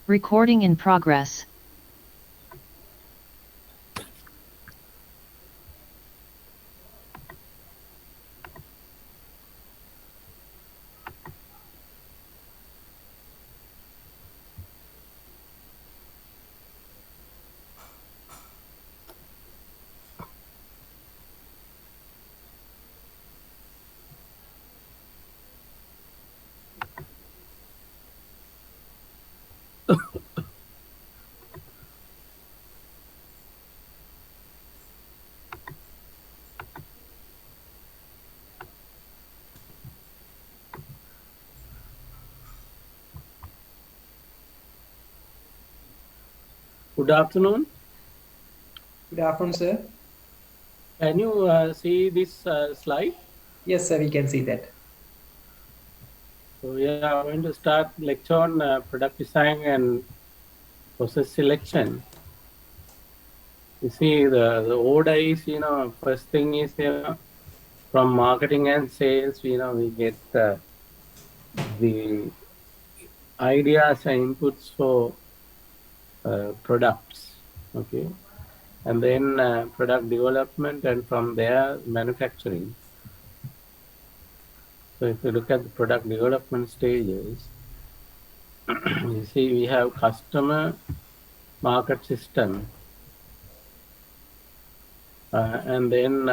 Recording in progress. Good afternoon. Good afternoon, sir. Can you see this slide? Yes, sir, we can see that. So yeah, I'm going to start lecture on product design and process selection. You see the order is, first thing is, from marketing and sales, we get the ideas and inputs for products, okay? And then product development, and from there manufacturing. So if you look at the product development stages, you see we have customer market system, and then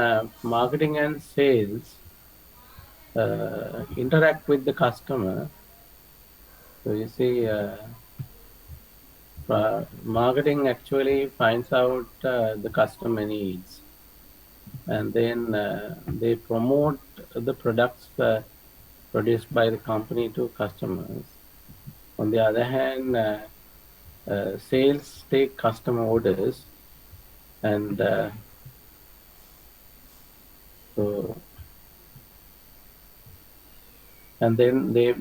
marketing and sales interact with the customer. So you see, marketing actually finds out the customer needs, and then they promote the products produced by the company to customers. On the other hand, sales take customer orders, and so and then they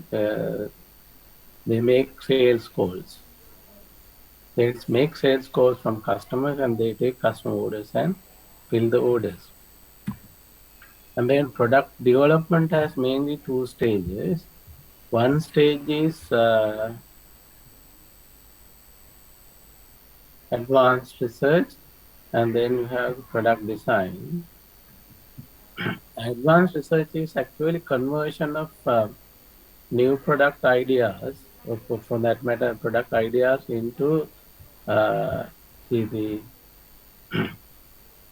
make sales calls. They make sales calls from customers, and they take customer orders and fill the orders. And then product development has mainly two stages. One stage is advanced research, and then you have product design. Advanced research is actually conversion of new product ideas, or for that matter, product ideas into uh, the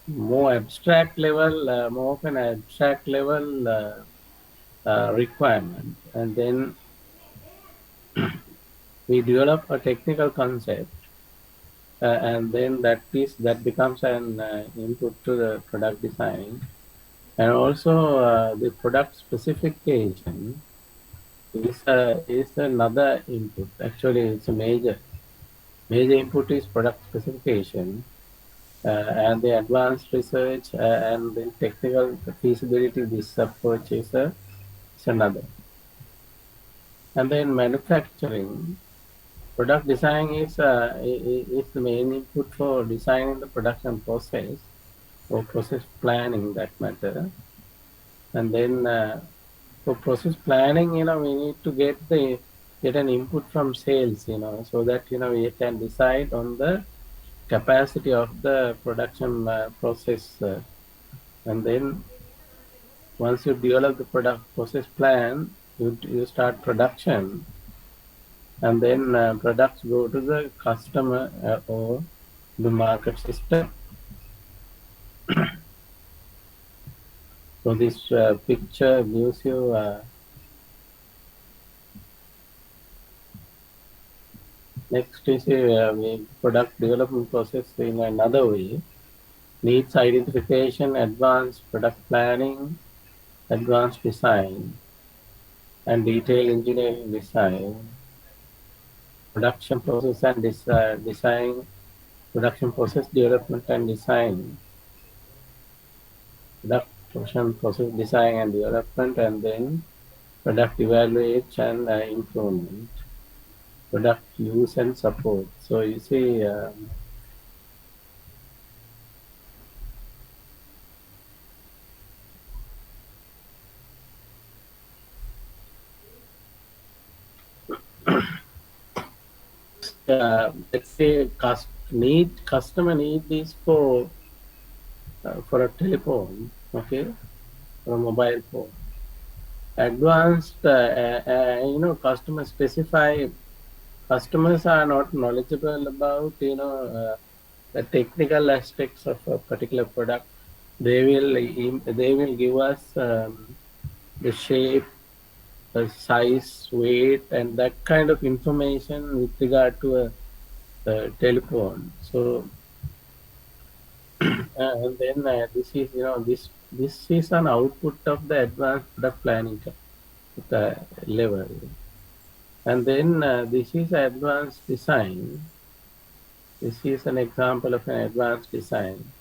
more abstract level, more of an abstract level requirement. And then we develop a technical concept, and then that becomes an input to the product design. And also the product specification is another input. Actually, it's a major input is product specification, and the advanced research and the technical feasibility. This approach is another. And then manufacturing, product design is the main input for designing the production process, or process planning, that matter. And then for process planning, we need to get an input from sales, so that we can decide on the capacity of the production process. And then once you develop the product process plan, you start production, and then products go to the customer or the market system. So this picture gives you next is product development process in another way. Needs identification, advanced product planning, advanced design, and detailed engineering design, production process and design, production process development and design, production process design and development, and then product evaluation and improvement, product use and support. So you see, let's say customer need this for a telephone, okay, for a mobile phone. Advanced, customer specify. Customers are not knowledgeable about, the technical aspects of a particular product. They will give us the shape, the size, weight, and that kind of information with regard to a telephone. So, and then this is, this is an output of the advanced product planning level. And then this is advanced design. This is an example of an advanced design.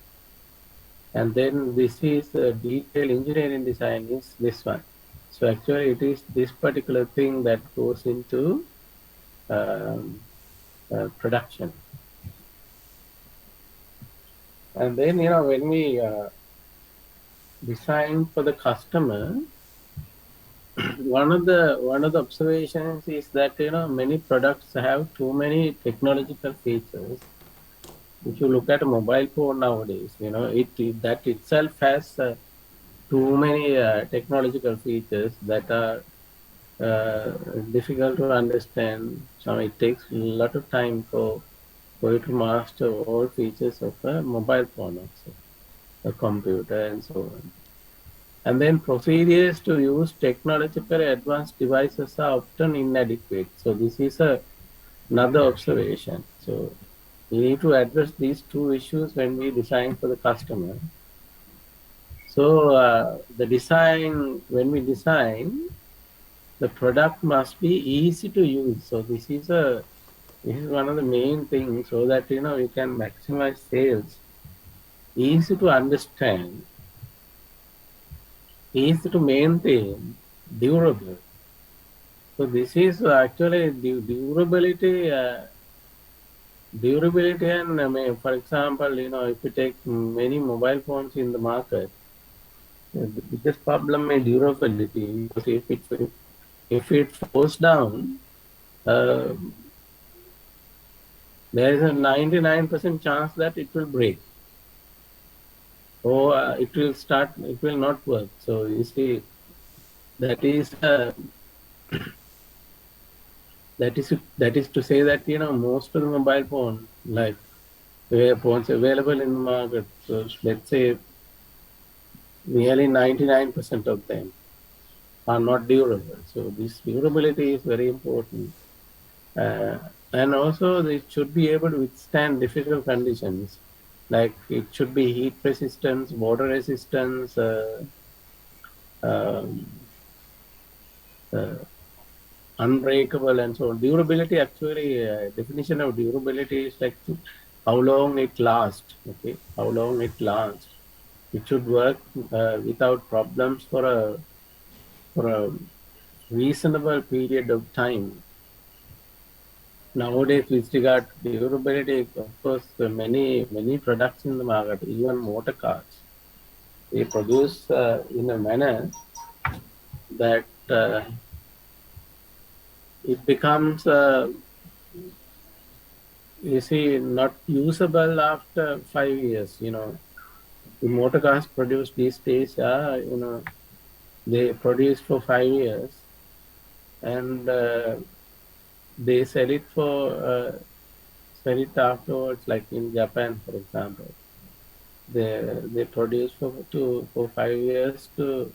And then this is detailed engineering design is this one. So actually it is this particular thing that goes into um, production. And then, when we design for the customer, one of the observations is that, many products have too many technological features. If you look at a mobile phone nowadays, it that itself has too many technological features that are uh, difficult to understand. So it takes a lot of time for you to master all features of a mobile phone also, a computer and so on. And then procedures to use technologically advanced devices are often inadequate. So this is another observation. So we need to address these two issues when we design for the customer. So the design, when we design, the product must be easy to use. So this is one of the main things, so that we can maximize sales. Easy to understand, easy to maintain, durable. So this is actually durability. Durability, and for example, if you take many mobile phones in the market, the biggest problem is durability, because if it falls down, uh, there is a 99% chance that it will break, or it will not work. So you see, that is that is to say that most of the mobile phone, like phones available in the market, so let's say nearly 99% of them are not durable. So this durability is very important. Uh, and also it should be able to withstand difficult conditions, like it should be heat resistance, water resistance, um, uh, unbreakable, and so on. Durability, actually, definition of durability is like how long it lasts. Okay, how long it lasts. It should work without problems for a reasonable period of time. Nowadays, with regard to durability, of course, many products in the market, even motor cars, they produce in a manner that it becomes, you see, not usable after 5 years. The motor cars produced these days, they produce for 5 years, and they sell it afterwards, like in Japan, for example. They produce for 5 years to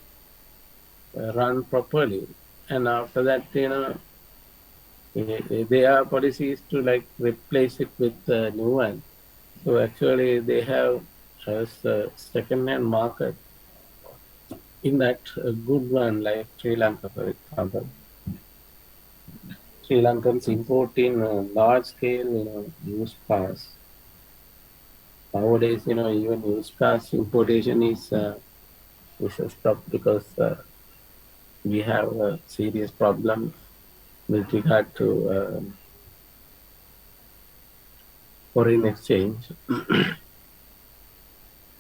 run properly, and after that, their policy is to like replace it with a new one. So actually, they have a second-hand market in that good one, like Sri Lanka, for example. Sri Lankans import in large scale, used cars. Nowadays, even used cars importation is stopped, because we have a serious problem with regard to foreign exchange.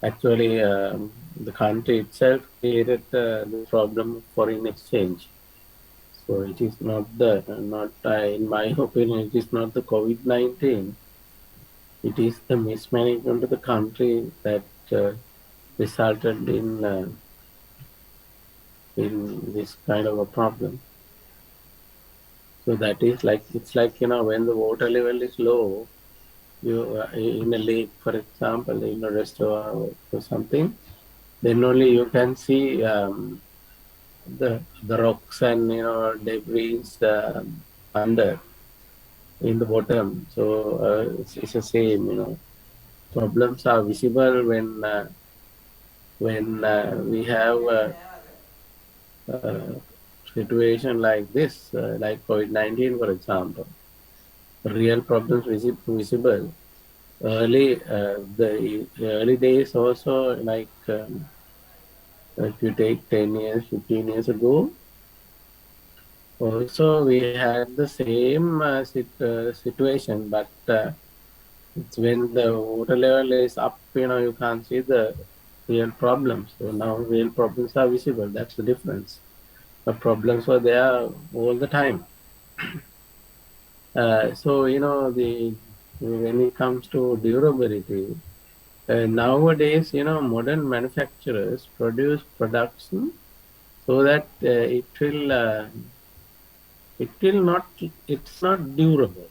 Actually, the country itself created the problem of foreign exchange. So it is in my opinion, it is not the COVID-19. It is the mismanagement of the country that resulted in this kind of a problem. So that is like it's like when the water level is low, you in a lake, for example, in a restaurant or something, then only you can see the rocks and debris under in the bottom. So it's the same. Problems are visible when we have a situation like this, like COVID-19, for example. Real problems visible. The early days also, like if you take 10 years, 15 years ago, also we had the same situation, but it's when the water level is up, you can't see the real problems. So now real problems are visible. That's the difference. The problems were there all the time. So the when it comes to durability, nowadays modern manufacturers produce products so that it's not durable.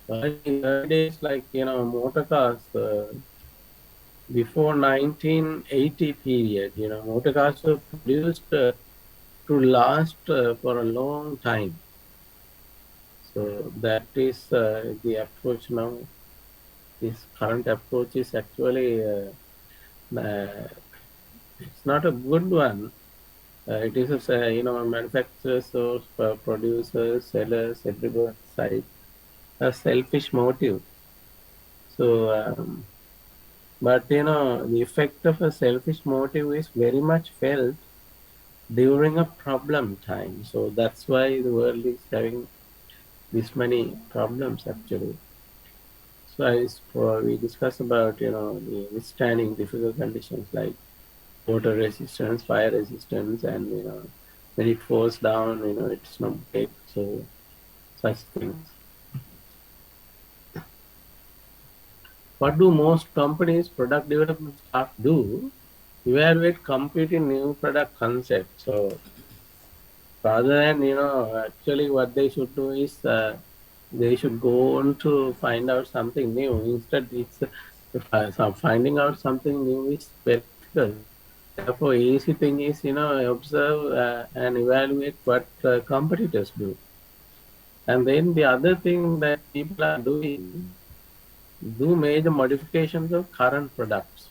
Early days, like motor cars, before 1980 period, motor cars were produced to last for a long time. So that is the approach now. This current approach is actually it's not a good one. It is manufacturers or producers, sellers, everybody side a selfish motive. So, but the effect of a selfish motive is very much felt during a problem time. So that's why the world is having this many problems actually. So we discuss about the withstanding difficult conditions like water resistance, fire resistance, and when it falls down, it's not break. So such things. What do most companies, product development staff do? Evaluate competing new product concepts. So rather than actually what they should do is they should go on to find out something new. Instead, finding out something new is very difficult. Therefore, easy thing is observe and evaluate what competitors do. And then the other thing that people are doing, do major modifications of current products.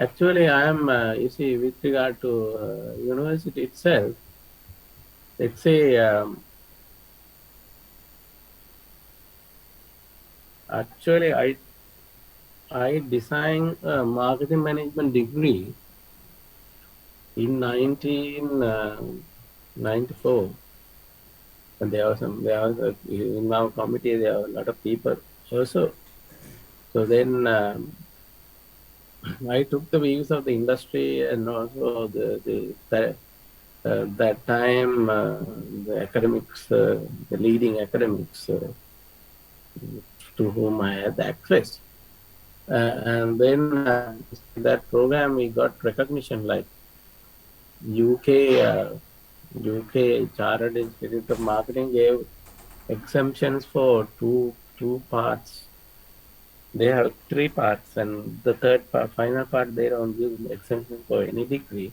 Actually, I am, you see, with regard to university itself, let's say, actually, I designed a marketing management degree in 1994. And in our committee, there are a lot of people also. So then I took the views of the industry and also that time the academics, the leading academics to whom I had access. And then inside that program, we got recognition like UK, UK Chartered Institute of Marketing gave exemptions for two parts. They have three parts, and the third part, final part, they don't give exemption for any degree.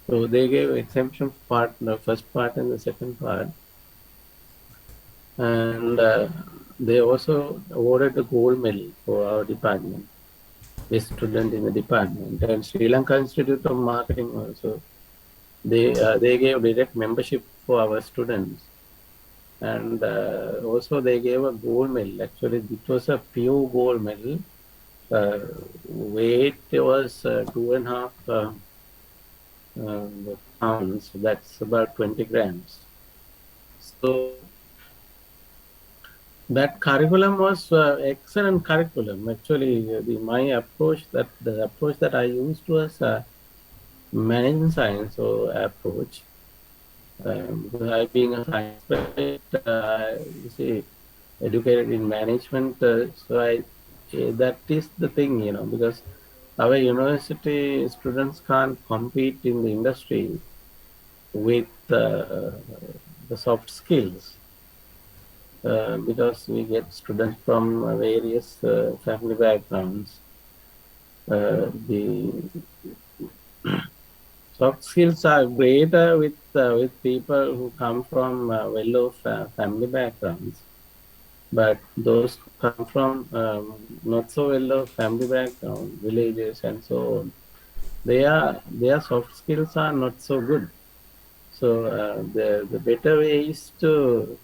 So they gave exemption for the first part and the second part, and they also awarded a gold medal for our department, best student in the department. And Sri Lanka Institute of Marketing also they gave direct membership for our students, and also they gave a gold medal. Actually, it was a pure gold medal. Weight was 2.5 pounds. That's about 20 grams. So That curriculum was excellent curriculum. Actually, the approach that I used was management science or approach. Because I being a science graduate, you see, educated in management, that is the thing, because our university students can't compete in the industry with the soft skills, because we get students from various family backgrounds. The soft skills are greater with people who come from well-off family backgrounds, but those who come from not so well-off family background, villages and so on, their soft skills are not so good. So the better way is to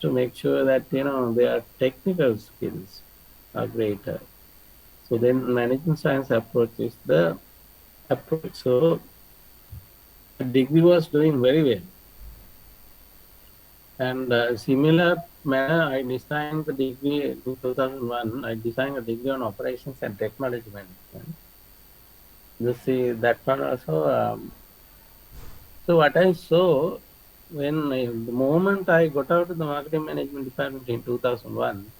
make sure that their technical skills are greater. So then management science approach is the approach. So that degree was doing very well. And similar manner, I designed the degree in 2001. I designed a degree on operations and technology management. You see that one also. So what I saw the moment I got out of the marketing management department in 2001,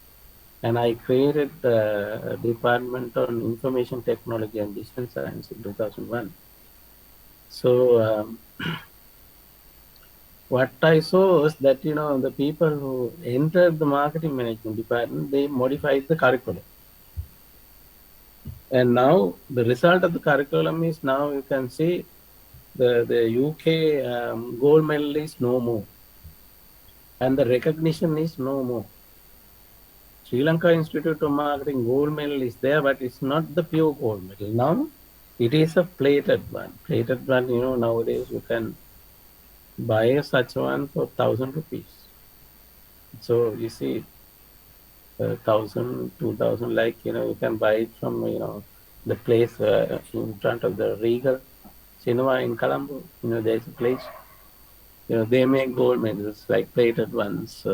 and I created a department on information technology and digital science in 2001. So what I saw was that the people who entered the marketing management department, they modified the curriculum, and now the result of the curriculum is, now you can see the UK gold medal is no more, and the recognition is no more. Sri Lanka Institute of Marketing gold medal is there, but it's not the pure gold medal. Now it is a plated one. Plated one, nowadays you can buy such one for 1,000 rupees. So you see, 1,000, 2,000, like, you can buy it from, the place in front of the Regal Cinema in Colombo. There's a place, they make gold medals, like plated ones.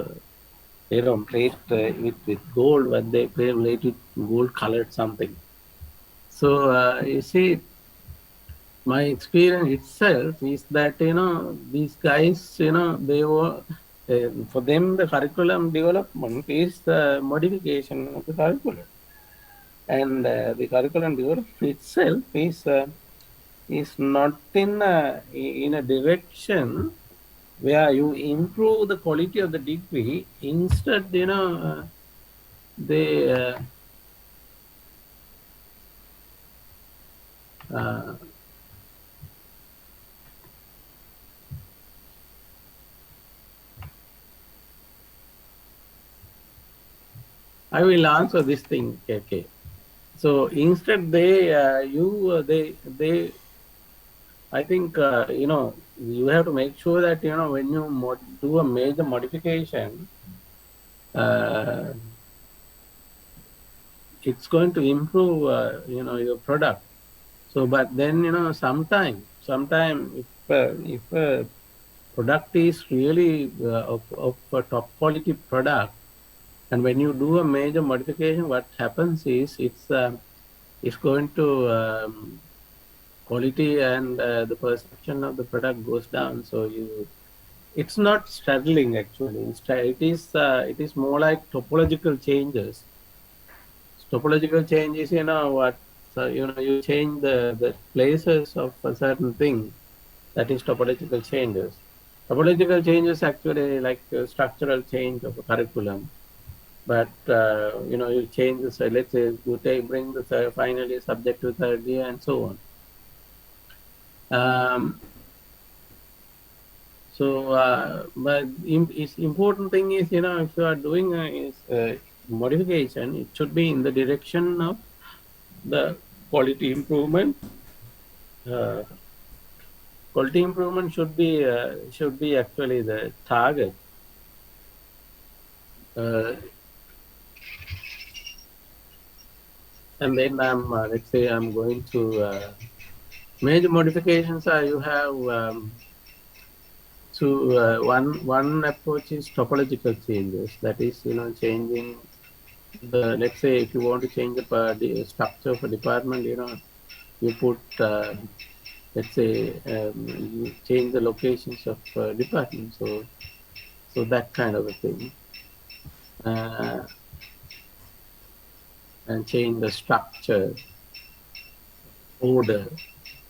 They don't plate with gold, but they plate with gold colored something. So you see, my experience itself is that these guys, they were for them the curriculum development is the modification of the curriculum, and the curriculum development itself is not in a direction where you improve the quality of the degree. Instead, they uh, I will answer this thing, okay. So instead, they I think you have to make sure that when you do a major modification, uh, it's going to improve your product. So, but then sometime if product is really of a top quality product, and when you do a major modification, what happens is it's going to quality and the perception of the product goes down. So it's not straddling actually. Instead, it is more like topological changes. Topological changes, what? So you change the places of a certain thing. That is topological changes. Topological changes actually like structural change of a curriculum. But you change the, let's say you bring the final year subject to third year and so on. Um, So, but it's important thing is, if you are doing modification, it should be in the direction of the quality improvement. Uh, Quality improvement should be actually the target. Uh, and then let's say I'm going to major modifications. You have So one approach is topological changes. That is, changing let's say if you want to change the structure of a department, you put let's say you change the locations of departments. So that kind of a thing, uh, and change the structure, order.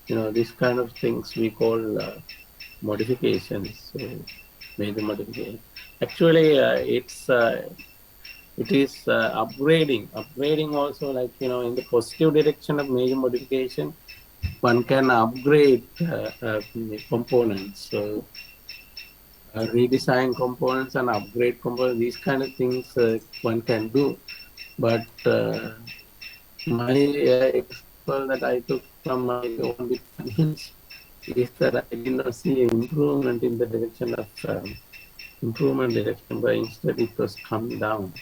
These kind of things we call modifications. So major modification. Actually, it is upgrading. Upgrading also, like in the positive direction of major modification, one can upgrade the components. So redesign components and upgrade components. These kind of things one can do. But my example that I took from my own departments is that I did not see an improvement in the direction of improvement direction, but instead it was coming down.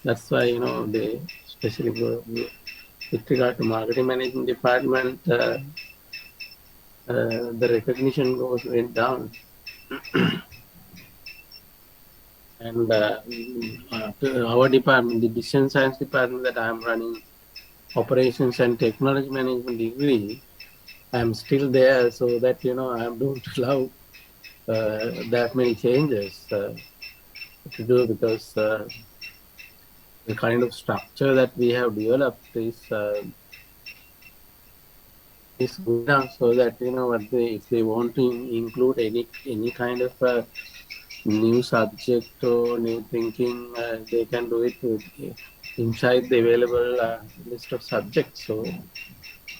That's why, they, especially with regard to marketing management department, the recognition went down. And our department, the decision science department that I am running, operations and technology management degree, I am still there, so that I don't allow that many changes to do, because the kind of structure that we have developed is good enough, so that what if they want to include any kind of new subject or new thinking, they can do it inside the available list of subjects. So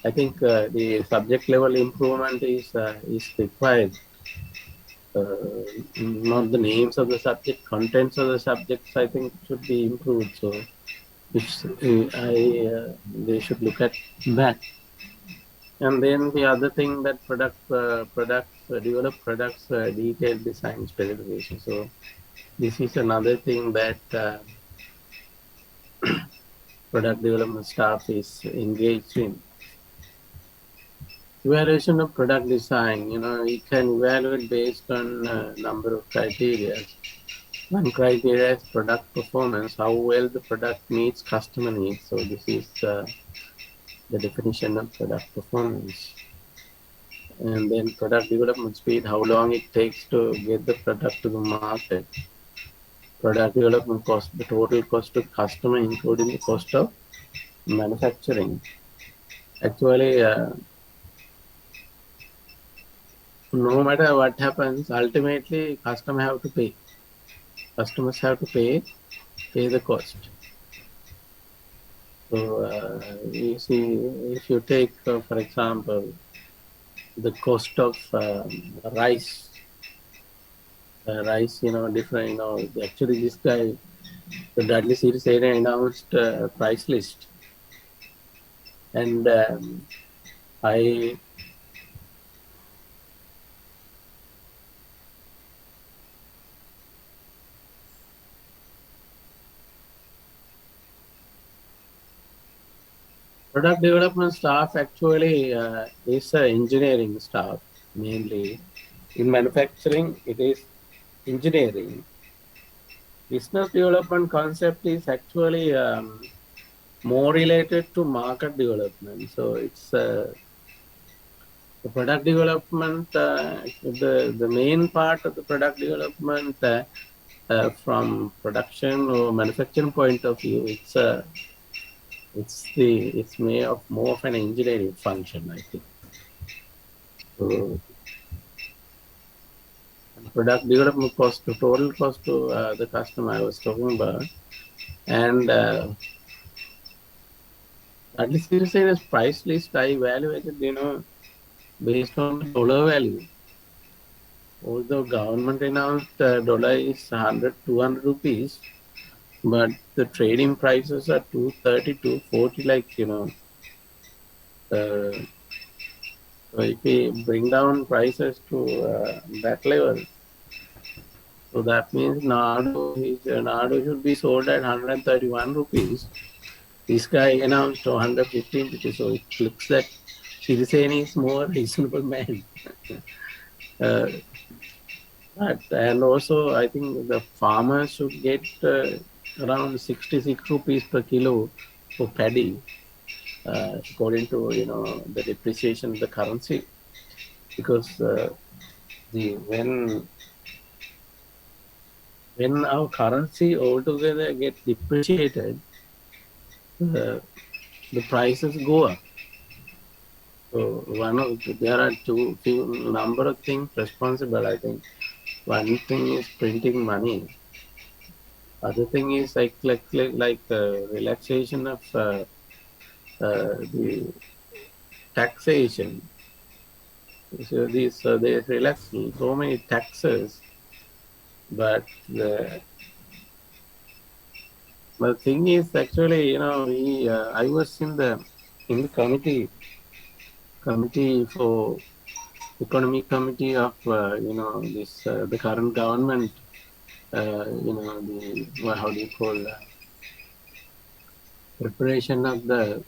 I think the subject level improvement is required. Not the names of the subject, contents of the subjects, I think should be improved. So they should look at that. And then the other thing, that develop products detailed design specification. So this is another thing that product development staff is engaged in. Evaluation of product design, we can evaluate based on a number of criteria. One criteria is product performance, how well the product meets customer needs. So this is the definition of product performance. And then product development speed, how long it takes to get the product to the market. Product development cost, the total cost to customer, including the cost of manufacturing. Actually, no matter what happens, ultimately customer have to pay. Customers have to pay the cost. So you see, if you take, for example, the cost of rice, different, actually this guy, the Dudley series area announced price list. And I product development staff actually is engineering staff mainly. In manufacturing, it is engineering. Business development concept is actually more related to market development. So it's the product development, the main part of the product development from production or manufacturing point of view, it's more of an engineering function, I think. So product development cost, the total cost to the customer I was talking about, and at least you say this price list I evaluated, based on the dollar value. Although government announced dollar is 100, 200 rupees, but the trading prices are 230, 240, like, uh, so if we bring down prices to that level, so that means Nadu should be sold at 131 rupees. This guy announced 115 rupees, so it looks that Siriseni is more reasonable man. uh, And also, I think the farmers should get around 66 rupees per kilo for paddy, according to the depreciation of the currency. Because the when our currency altogether get depreciated, the the prices go up. So there are few number of things responsible. I think one thing is printing money. Other thing is like relaxation of the taxation. So they relax so many taxes, but the thing is actually we I was in the committee for economic committee of this the current government. How do you call preparation of the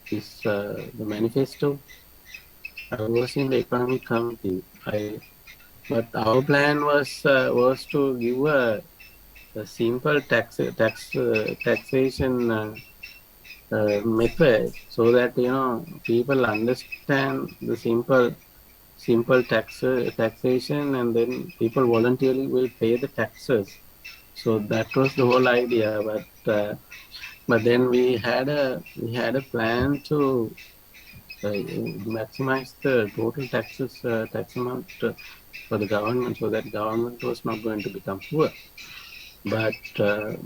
manifesto. I was in the economic committee. But our plan was to give a simple taxation method so that people understand the simple taxation, and then people voluntarily will pay the taxes. So that was the whole idea. But then we had a plan to maximize the total tax amount for the government, so that government was not going to become poor. But the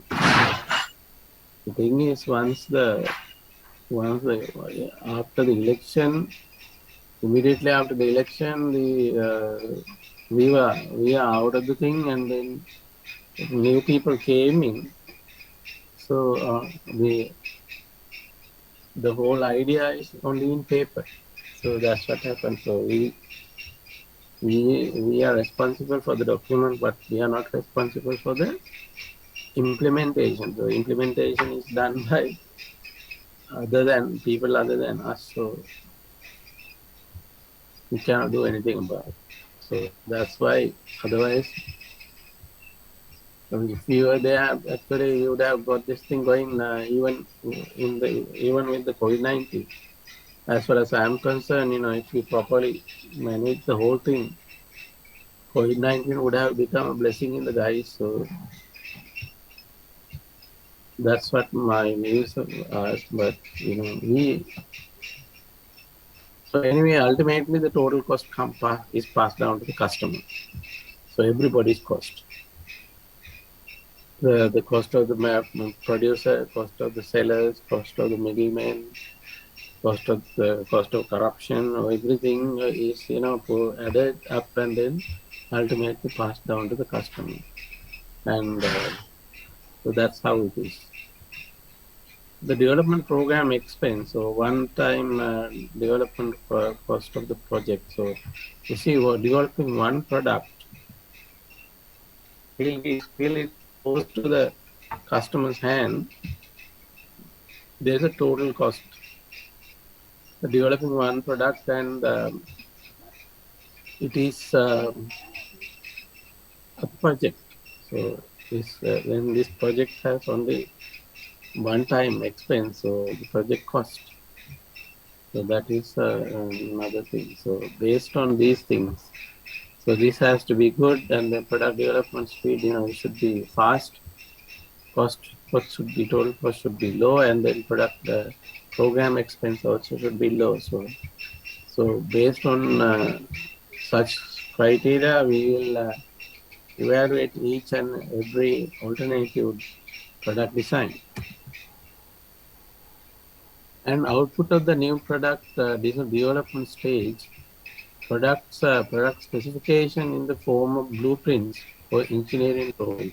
thing is, once the after the election, immediately after the election, we are out of the thing, and then new people came in. So the whole idea is only in paper. So that's what happened. So we are responsible for the document, but we are not responsible for the implementation. So implementation is done by other than us. So we cannot do anything about it. So that's why. Otherwise, if you were there, actually, you would have got this thing going even with the COVID-19. As far as I'm concerned, if you properly manage the whole thing, COVID-19 would have become a blessing in the disguise. So that's what my views are. But we so anyway, ultimately the total cost is passed down to the customer. So everybody's cost, the cost of the producer, cost of the sellers, cost of the middleman, cost of corruption, everything is added up and then ultimately passed down to the customer. And so that's how it is. The development program expense, so one-time development cost of the project. So you see, we're developing one product till it goes to the customer's hand. There's a total cost. Developing one product, and it is a project. So when this project has only one-time expense, so the project cost. So that is another thing. So based on these things, so this has to be good, and the product development speed, it should be fast. Cost should be total cost should be low, and then product program expense also should be low. So based on such criteria, we will evaluate each and every alternative product design. And output of the new product development stage, product specification in the form of blueprints or engineering drawing.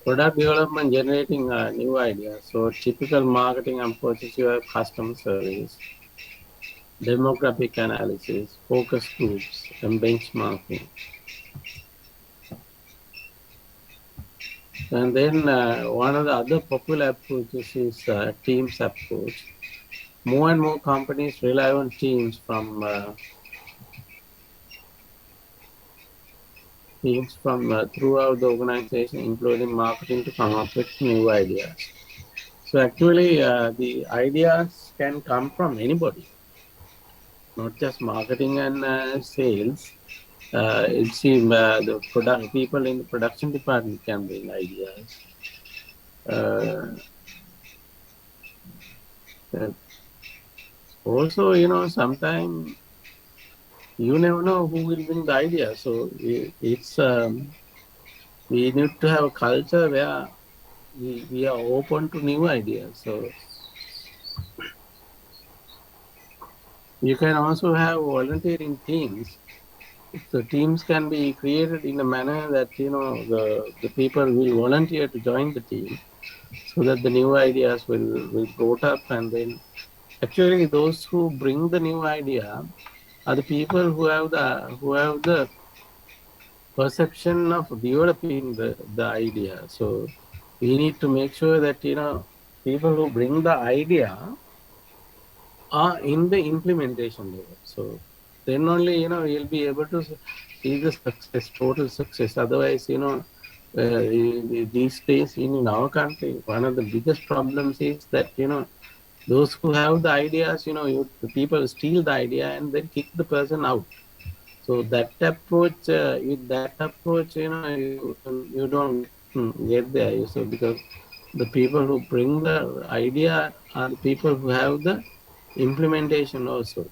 Product development, generating new ideas. So typical marketing approaches, you have customer surveys, demographic analysis, focus groups, and benchmarking. And then one of the other popular approaches is Teams approach. more and more companies rely on teams from throughout the organization, including marketing, to come up with new ideas. So actually, the ideas can come from anybody, not just marketing and sales. The product people in the production department can bring ideas. Uh, uh, Also, sometimes you never know who will bring the idea. So we need to have a culture where we are open to new ideas. So you can also have volunteering teams. So teams can be created in a manner that the people will volunteer to join the team, so that the new ideas will brought up, and then actually those who bring the new idea are the people who have the perception of developing the idea. So we need to make sure that people who bring the idea are in the implementation level. So then only you'll be able to see the success, total success. Otherwise, these days in our country, one of the biggest problems is that those who have the ideas, the people steal the idea and then kick the person out. So that approach, with that approach, you don't get there. So because the people who bring the idea are the people who have the implementation also.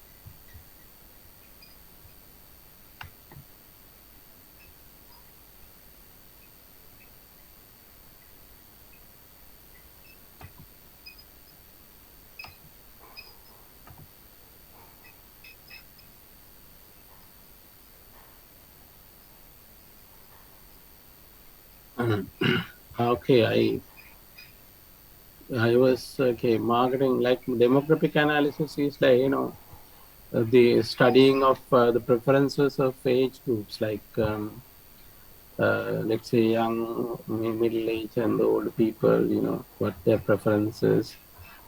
Okay, I was okay. Marketing, like demographic analysis, is like the studying of the preferences of age groups, like let's say young, middle age, and the old people. What their preferences,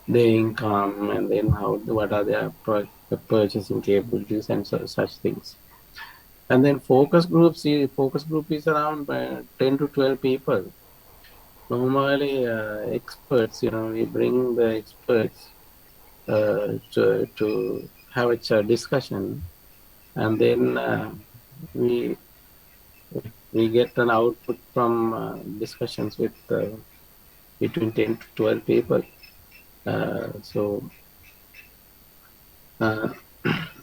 their income, and then what are their purchasing capabilities, and such things. And then focus group is around 10 to 12 people. Normally, experts, we bring the experts to have a discussion, and then we we get an output from discussions with between 10 to 12 people. So, uh,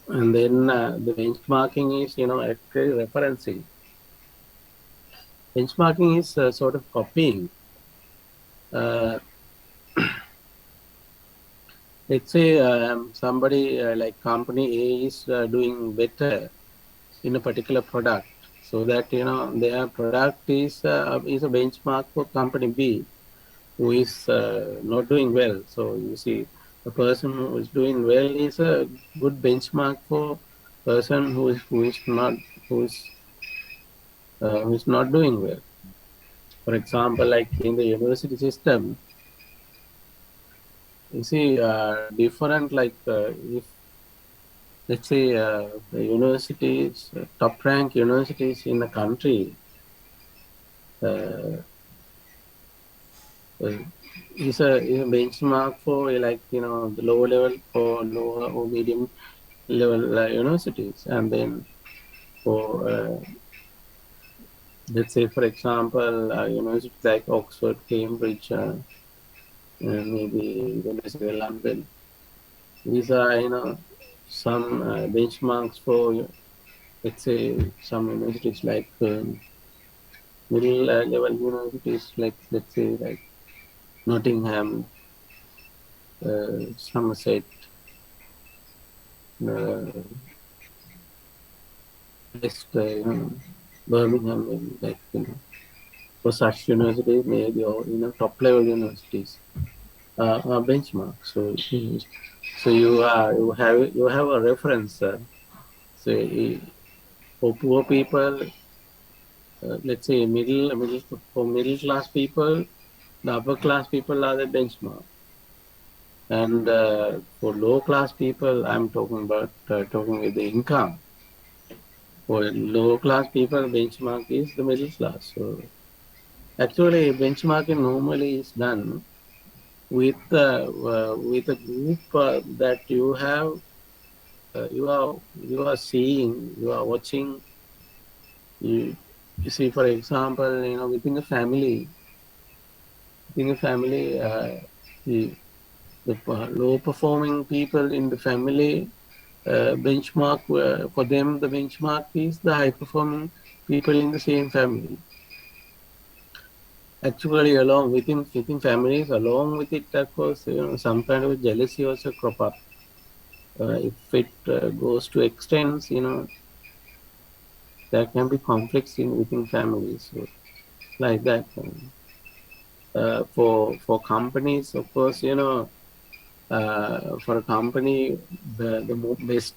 and then the benchmarking is, actually referencing. Benchmarking is sort of copying. Uh, let's say somebody like company A is doing better in a particular product, so that their product is a benchmark for company B, who is not doing well. So you see, the person who is doing well is a good benchmark for person who is not doing well. For example, like in the university system, you see different, like if let's say the universities, top rank universities in the country, uh, uh, is a benchmark for like the lower level, for lower or medium level universities, and then for let's say, for example, universities like Oxford, Cambridge, maybe University of London. These are some benchmarks for, let's say, some universities like middle level universities, like let's say like Nottingham, Somerset, uh, West, Birmingham, maybe, like for such universities, maybe, or top level universities benchmark. So you have a reference. So for poor people, let's say for middle class people, the upper class people are the benchmark. And for low class people, I'm talking about talking with the income. For low class people, benchmark is the middle class. So actually, benchmarking normally is done with a group that you are seeing, you are watching. You see, for example, within a family, the low performing people in the family benchmark for them. The benchmark is the high performing people in the same family. Actually, along within families, along with it, of course, some kind of jealousy also crop up. If it goes to extents, there can be conflicts in within families. So like that. For companies, of course, for a company, the best,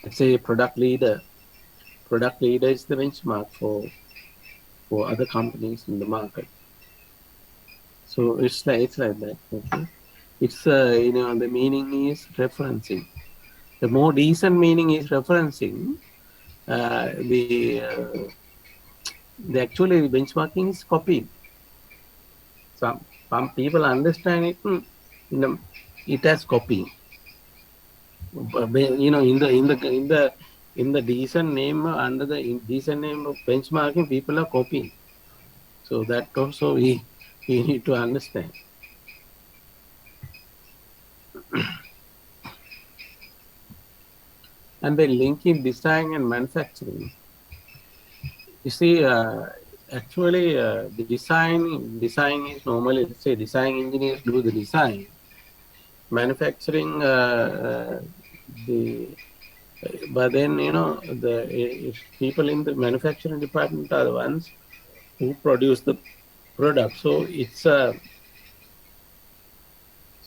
let's say, product leader is the benchmark for other companies in the market. So it's like that. Okay, it's the meaning is referencing. The more decent meaning is referencing. The actually benchmarking is copying. Some people understand it. It as copying. In the decent name under the decent name of benchmarking, people are copying. So that also we need to understand. And then linking design and manufacturing. You see, actually, the design is normally, let's say, design engineers do the design. Manufacturing, the but then people in the manufacturing department are the ones who produce the product. So it's so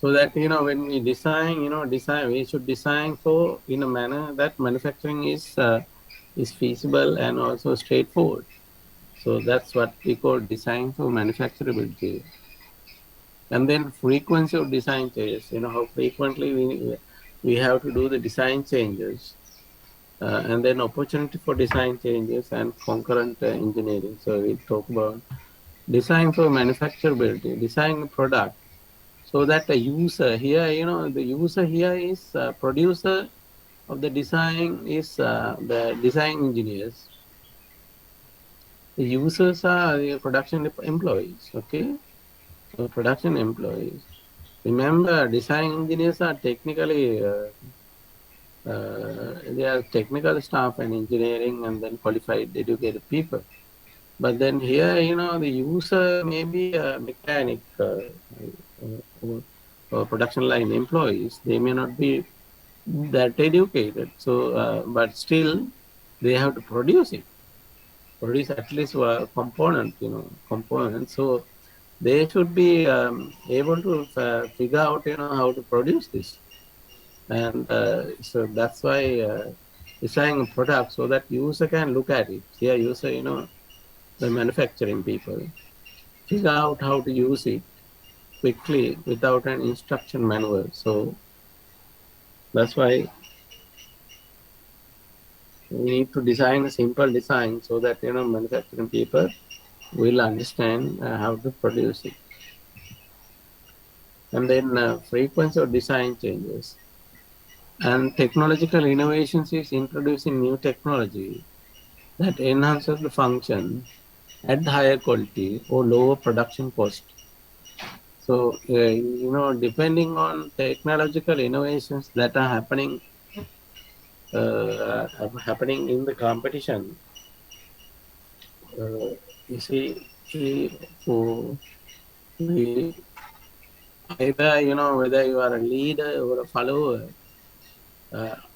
that when we design, we should design so in a manner that manufacturing is feasible and also straightforward. So that's what we call design for manufacturability. And then frequency of design changes. How frequently we have to do the design changes, and then opportunity for design changes and concurrent engineering. So we talk about design for manufacturability, design the product so that the user here, the user here is producer of the design is the design engineers. The users are the production employees. Okay, so production employees. Remember, design engineers are they are technical staff and engineering and then qualified, educated people. But then here, the user may be a mechanic or production line employees. They may not be that educated. So, but still, they have to produce at least a component. So they should be able to figure out, how to produce this. And so that's why designing a product so that user can look at it. Here, user, the manufacturing people figure out how to use it quickly without an instruction manual. So that's why we need to design a simple design so that manufacturing people will understand how to produce it. And then frequency of design changes. And technological innovations is introducing new technology that enhances the function at higher quality or lower production cost. So, depending on technological innovations that are happening in the competition, uh, you see, for the, either, whether you are a leader or a follower,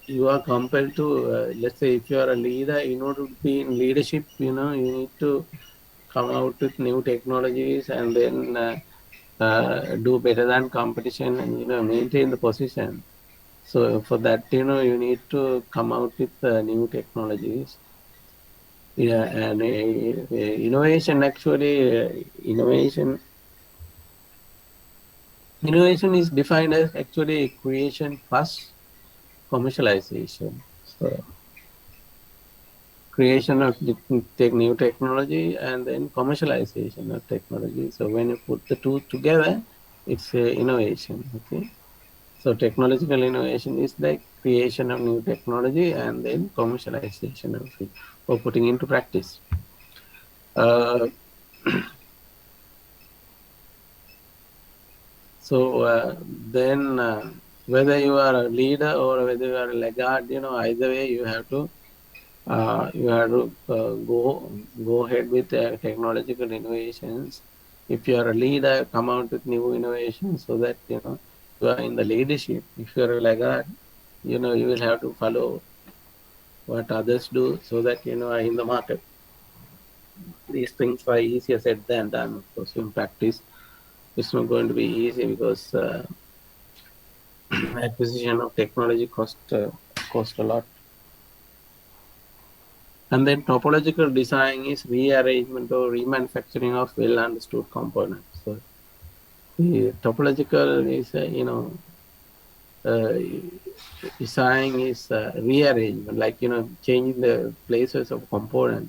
you are compelled to, let's say, if you are a leader, in order to be in leadership, you need to come out with new technologies and then do better than competition and maintain the position. So for that, you need to come out with new technologies. Yeah, and innovation actually, innovation Innovation is defined as actually creation plus commercialization. So creation of new technology and then commercialization of technology. So when you put the two together, it's innovation. Okay. So technological innovation is like creation of new technology and then commercialization of it or putting into practice. Uh, so then whether you are a leader or whether you are a laggard, either way you have to go ahead with technological innovations. If you are a leader, come out with new innovations so that you are in the leadership. If you are a laggard, you will have to follow what others do so that are in the market. These things are easier said than done. Of course, in practice, it's not going to be easy because acquisition of technology cost a lot. And then topological design is rearrangement or remanufacturing of well understood components. So the topological is uh, design is rearrangement, like changing the places of component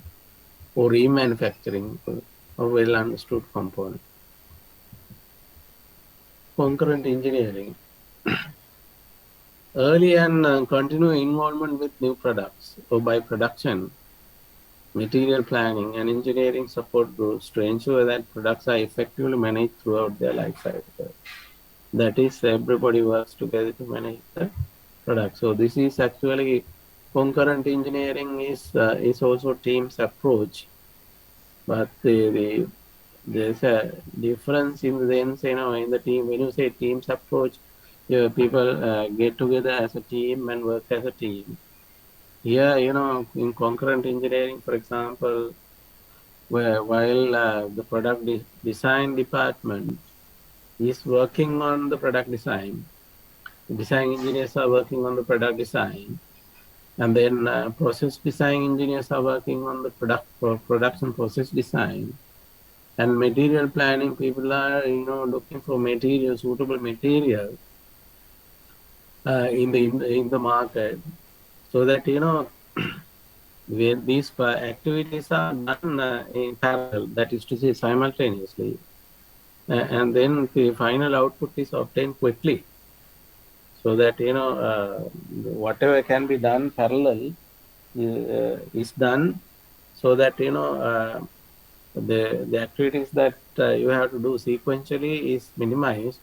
or remanufacturing of well understood component. Concurrent engineering. Early and continuous involvement with new products or by production, material planning, and engineering support groups to ensure that products are effectively managed throughout their life cycle. That is, everybody works together to manage the product. So this is actually concurrent engineering is also team's approach, but there's a difference in the sense, in the team. When you say team's approach, people get together as a team and work as a team. Here, in concurrent engineering, for example, where while the product design department is working on the product design, design engineers are working on the product design, and then process design engineers are working on the production process design, and material planning people are looking for material, suitable material in the market, so that when these activities are done in parallel, that is to say simultaneously, and then the final output is obtained quickly, so that whatever can be done parallel is done, so that the activities that you have to do sequentially is minimized,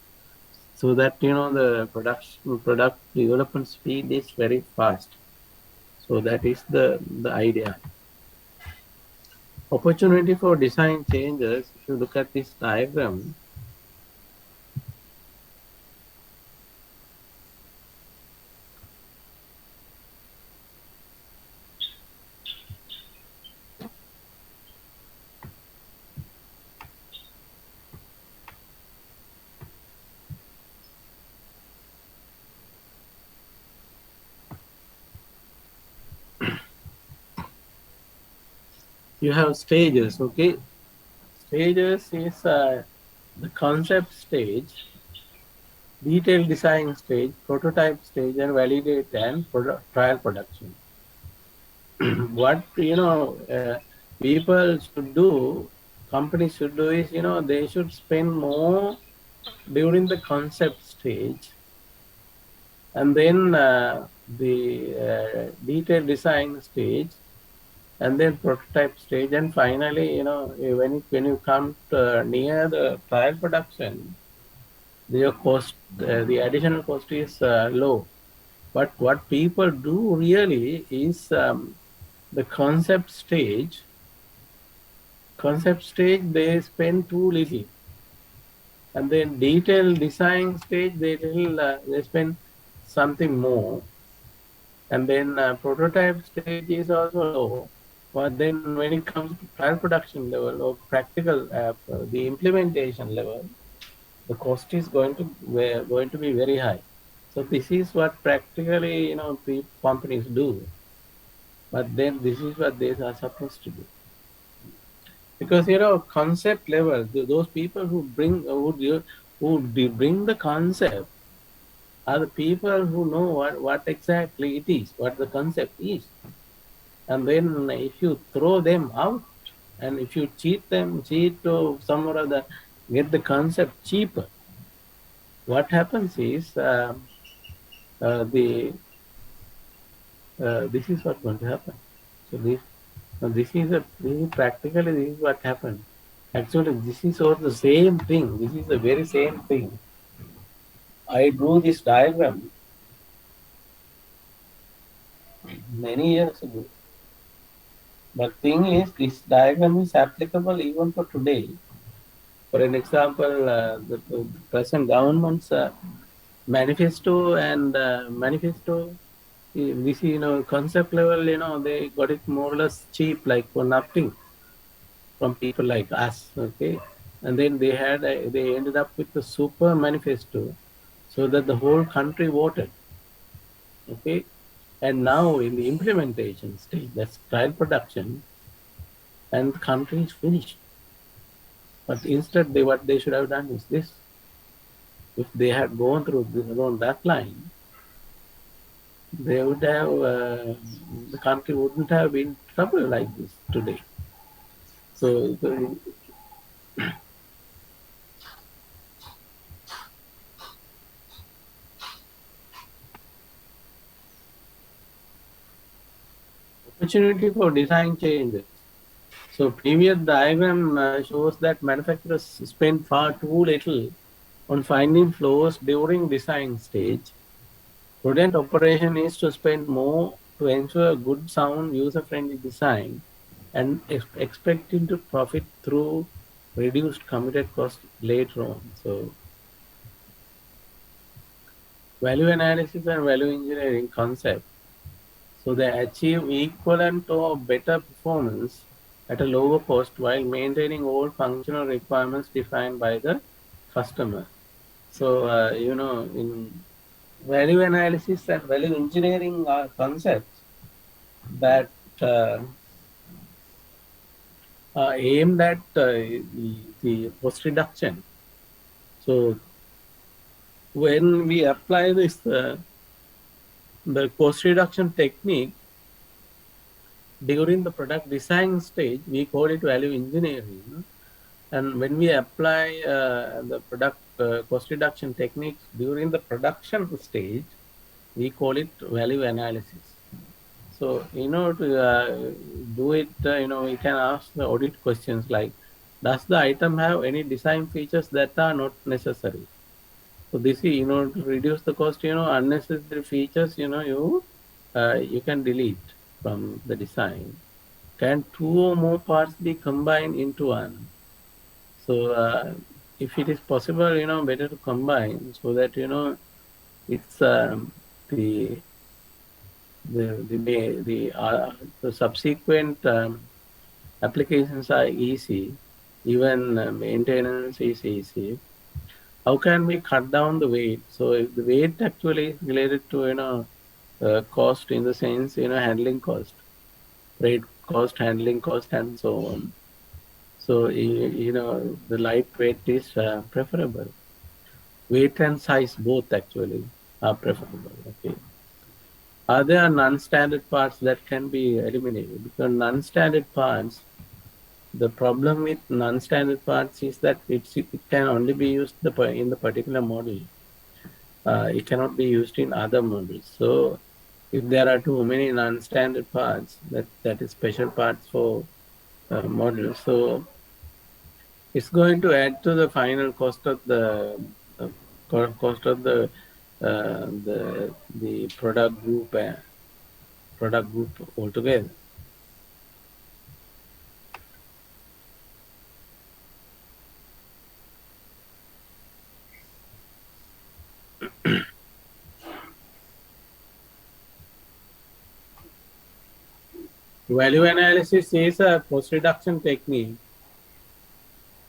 so that the product development speed is very fast. So that is the idea. Opportunity for design changes. If you look at this diagram, you have stages. Okay, stages is the concept stage, detailed design stage, prototype stage, and validate and trial production. What people should do, companies should do is they should spend more during the concept stage, and then the detailed design stage, and then prototype stage, and finally when you come to, near the trial production, the cost, the additional cost is low. But what people do really is the concept stage they spend too little, and then detailed design stage they spend something more, and then prototype stage is also low. But then when it comes to trial production level or practical the implementation level, the cost is going to be very high. So this is what practically companies do, but then this is what they are supposed to do. Because concept level, those people who bring would who bring the concept are the people who know what exactly it is, what the concept is. And then if you throw them out and if you cheat to some or other, get the concept cheaper, what happens is the this is what's going to happen. So this is practically this is what happened. Actually, this is all the same thing. This is the very same thing. I drew this diagram many years ago. But thing is, this diagram is applicable even for today. For an example, the present government's manifesto and manifesto, this concept level, they got it more or less cheap, like for nothing from people like us, okay? And then they ended up with the super manifesto, so that the whole country voted, okay? And now in the implementation stage, that's trial production, and the country is finished. But instead, what they should have done is this: if they had gone through along that line, they would have the country wouldn't have been in trouble like this today. So the opportunity for design changes. So previous diagram shows that manufacturers spend far too little on finding flaws during design stage. Prudent operation is to spend more to ensure good, sound, user-friendly design and expecting to profit through reduced committed cost later on. So value analysis and value engineering concept. So they achieve equivalent or better performance at a lower cost while maintaining all functional requirements defined by the customer. So, in value analysis and value engineering are concepts that are aimed at the cost reduction. So, when we apply this, the cost reduction technique during the product design stage, we call it value engineering. And when we apply the product cost reduction techniques during the production stage, we call it value analysis. So, to do it, we can ask the audit questions like, does the item have any design features that are not necessary? So this is, to reduce the cost, unnecessary features, you can delete from the design. Can two or more parts be combined into one? So if it is possible, better to combine so that, it's the subsequent applications are easy, even maintenance is easy. How can we cut down the weight? So if the weight actually is related to cost in the sense handling cost, freight cost, handling cost, and so on. So the lightweight is preferable. Weight and size both actually are preferable. Okay. Are there non-standard parts that can be eliminated? Because non-standard parts, the problem with non-standard parts is that it can only be used in the particular model. It cannot be used in other models. So if there are too many non-standard parts, that is special parts for models. So it's going to add to the final cost of uh, cost of the product group altogether. Value analysis is a cost reduction technique.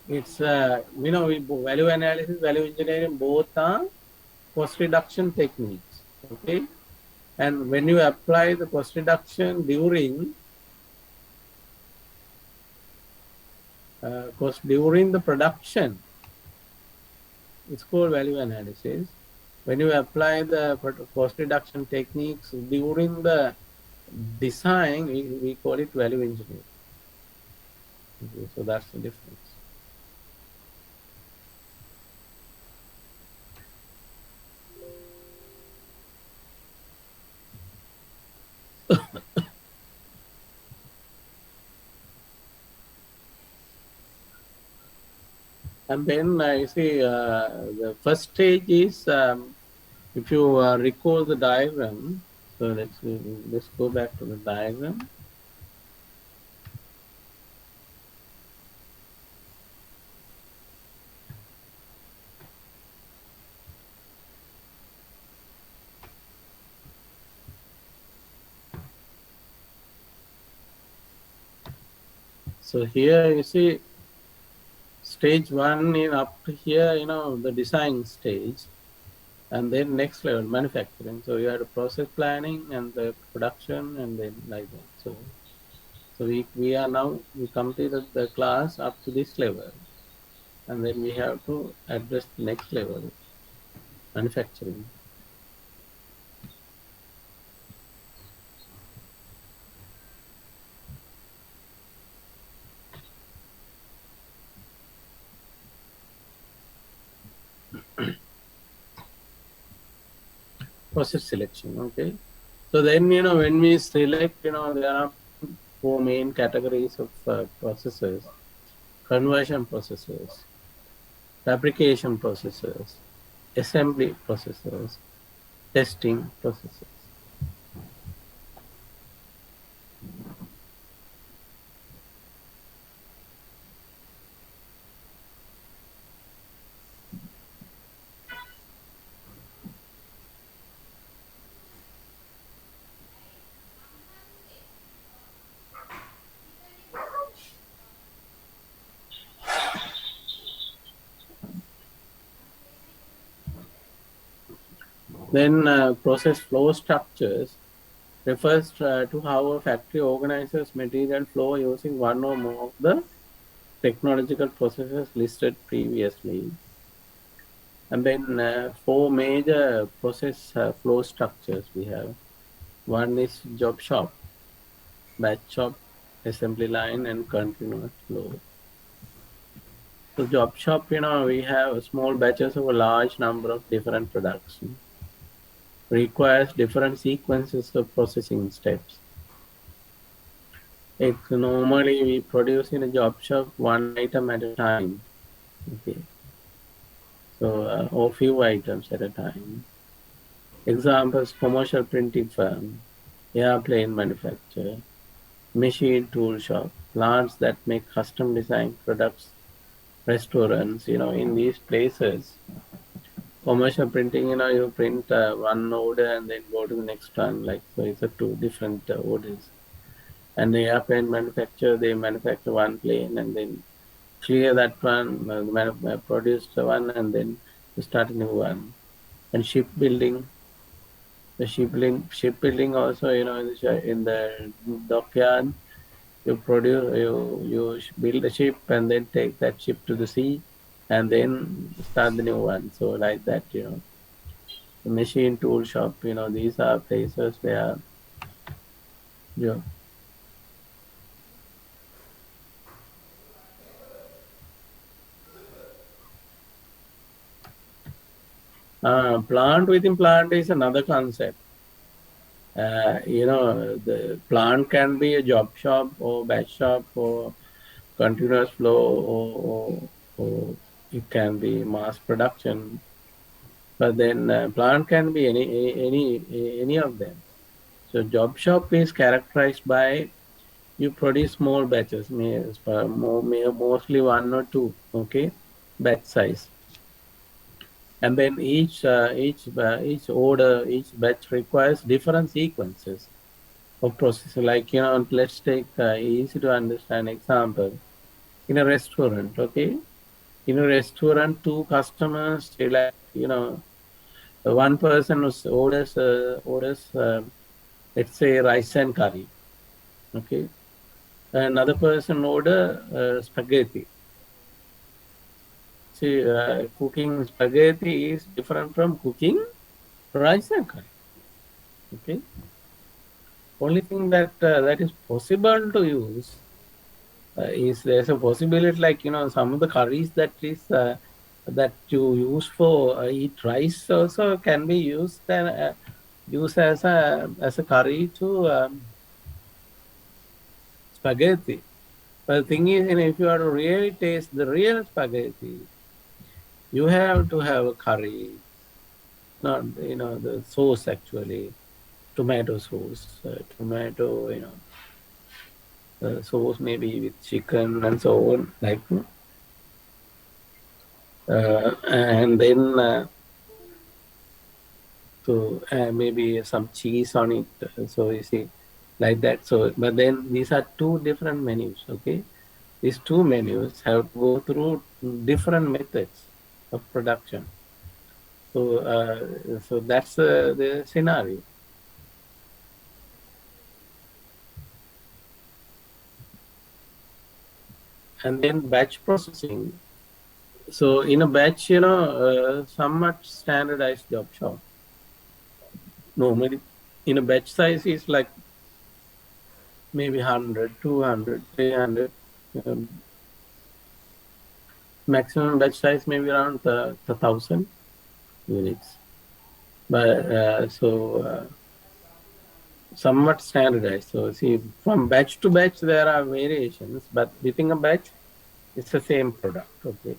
It's value analysis, value engineering both are cost reduction techniques. Okay, and when you apply the cost reduction during the production, It's called value analysis. When you apply the cost reduction techniques during the design, we call it value engineering. Okay, so that's the difference. And then you see the first stage is if you recall the diagram. So let's go back to the diagram. So here you see stage one in up to here, the design stage, and then next level manufacturing. So you have the process planning and the production, and then like that. So we are now we completed the class up to this level, and then we have to address the next level, manufacturing. Process selection. Okay. So then when we select, there are four main categories of processes: conversion processes, fabrication processes, assembly processes, testing processes. Then process flow structures refers to how a factory organizes material flow using one or more of the technological processes listed previously. And then four major process flow structures we have. One is job shop, batch shop, assembly line, and continuous flow. So job shop, we have small batches of a large number of different products. Requires different sequences of processing steps. It's normally we produce in a job shop one item at a time. Okay. So or few items at a time. Examples: commercial printing firm, airplane manufacturer, machine tool shop, plants that make custom design products, restaurants. In these places, commercial printing, you print one order and then go to the next one. Like so, it's a two different orders. And the airplane manufacturer, they manufacture one plane and then clear that one, produce the one, and then you start a new one. And shipbuilding, the shipbuilding also, in the dockyard, you produce, you build a ship and then take that ship to the sea, and then start the new one. So like that, the machine tool shop, these are places where you plant within plant is another concept. The plant can be a job shop or batch shop or continuous flow, or it can be mass production. But then plant can be any of them. So job shop is characterized by you produce small batches, mostly one or two, okay, batch size, and then each order, each batch requires different sequences of processing. Like let's take easy to understand example in a restaurant, okay. In a restaurant, two customers select, one person orders let's say rice and curry, okay. Another person order spaghetti. See, cooking spaghetti is different from cooking rice and curry. Okay. Only thing that is possible to use is there's a possibility, like some of the curries that you use for eat rice also can be used and used as a curry to spaghetti. But the thing is, if you are to really taste the real spaghetti, you have to have a curry, not the sauce actually, tomato sauce, tomato sauce maybe with chicken and so on, like and then so maybe some cheese on it. So you see, like that. So, but then these are two different menus. Okay, these two menus have to go through different methods of production. So that's the scenario. And then batch processing. So in a batch, somewhat standardized job shop. Normally, in a batch size is like maybe 100, 200, 300. Um, Maximum batch size maybe around the 1,000 units. But somewhat standardized. So see, from batch to batch there are variations, but within a batch it's the same product. Okay,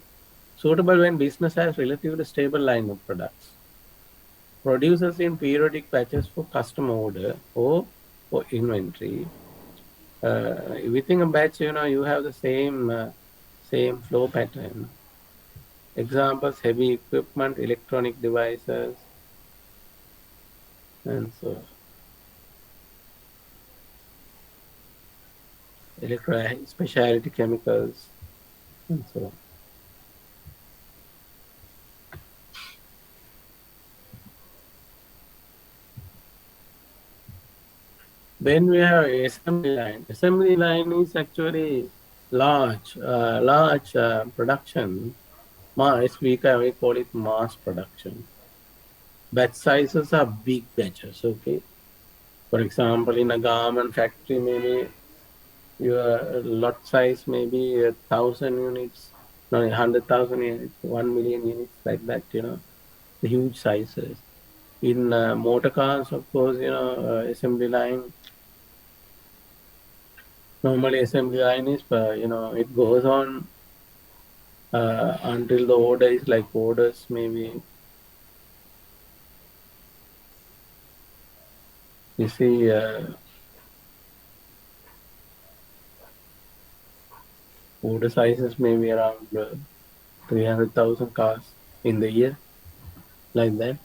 suitable when business has relatively stable line of products. Producers in periodic batches for customer order or for inventory. Within a batch, you have the same flow pattern. Examples: heavy equipment, electronic devices, and so specialty chemicals, and so on. Then we have assembly line. Assembly line is actually large production. We call it mass production. Batch sizes are big batches. Okay. For example, in a garment factory, maybe your lot size maybe 1,000 units, no, 100,000 units, 1 million units, like that. The huge sizes. In motor cars, of course, assembly line. Normally, assembly line is, it goes on until the order is like orders, maybe. You see, order sizes maybe around 300,000 cars in the year, like that.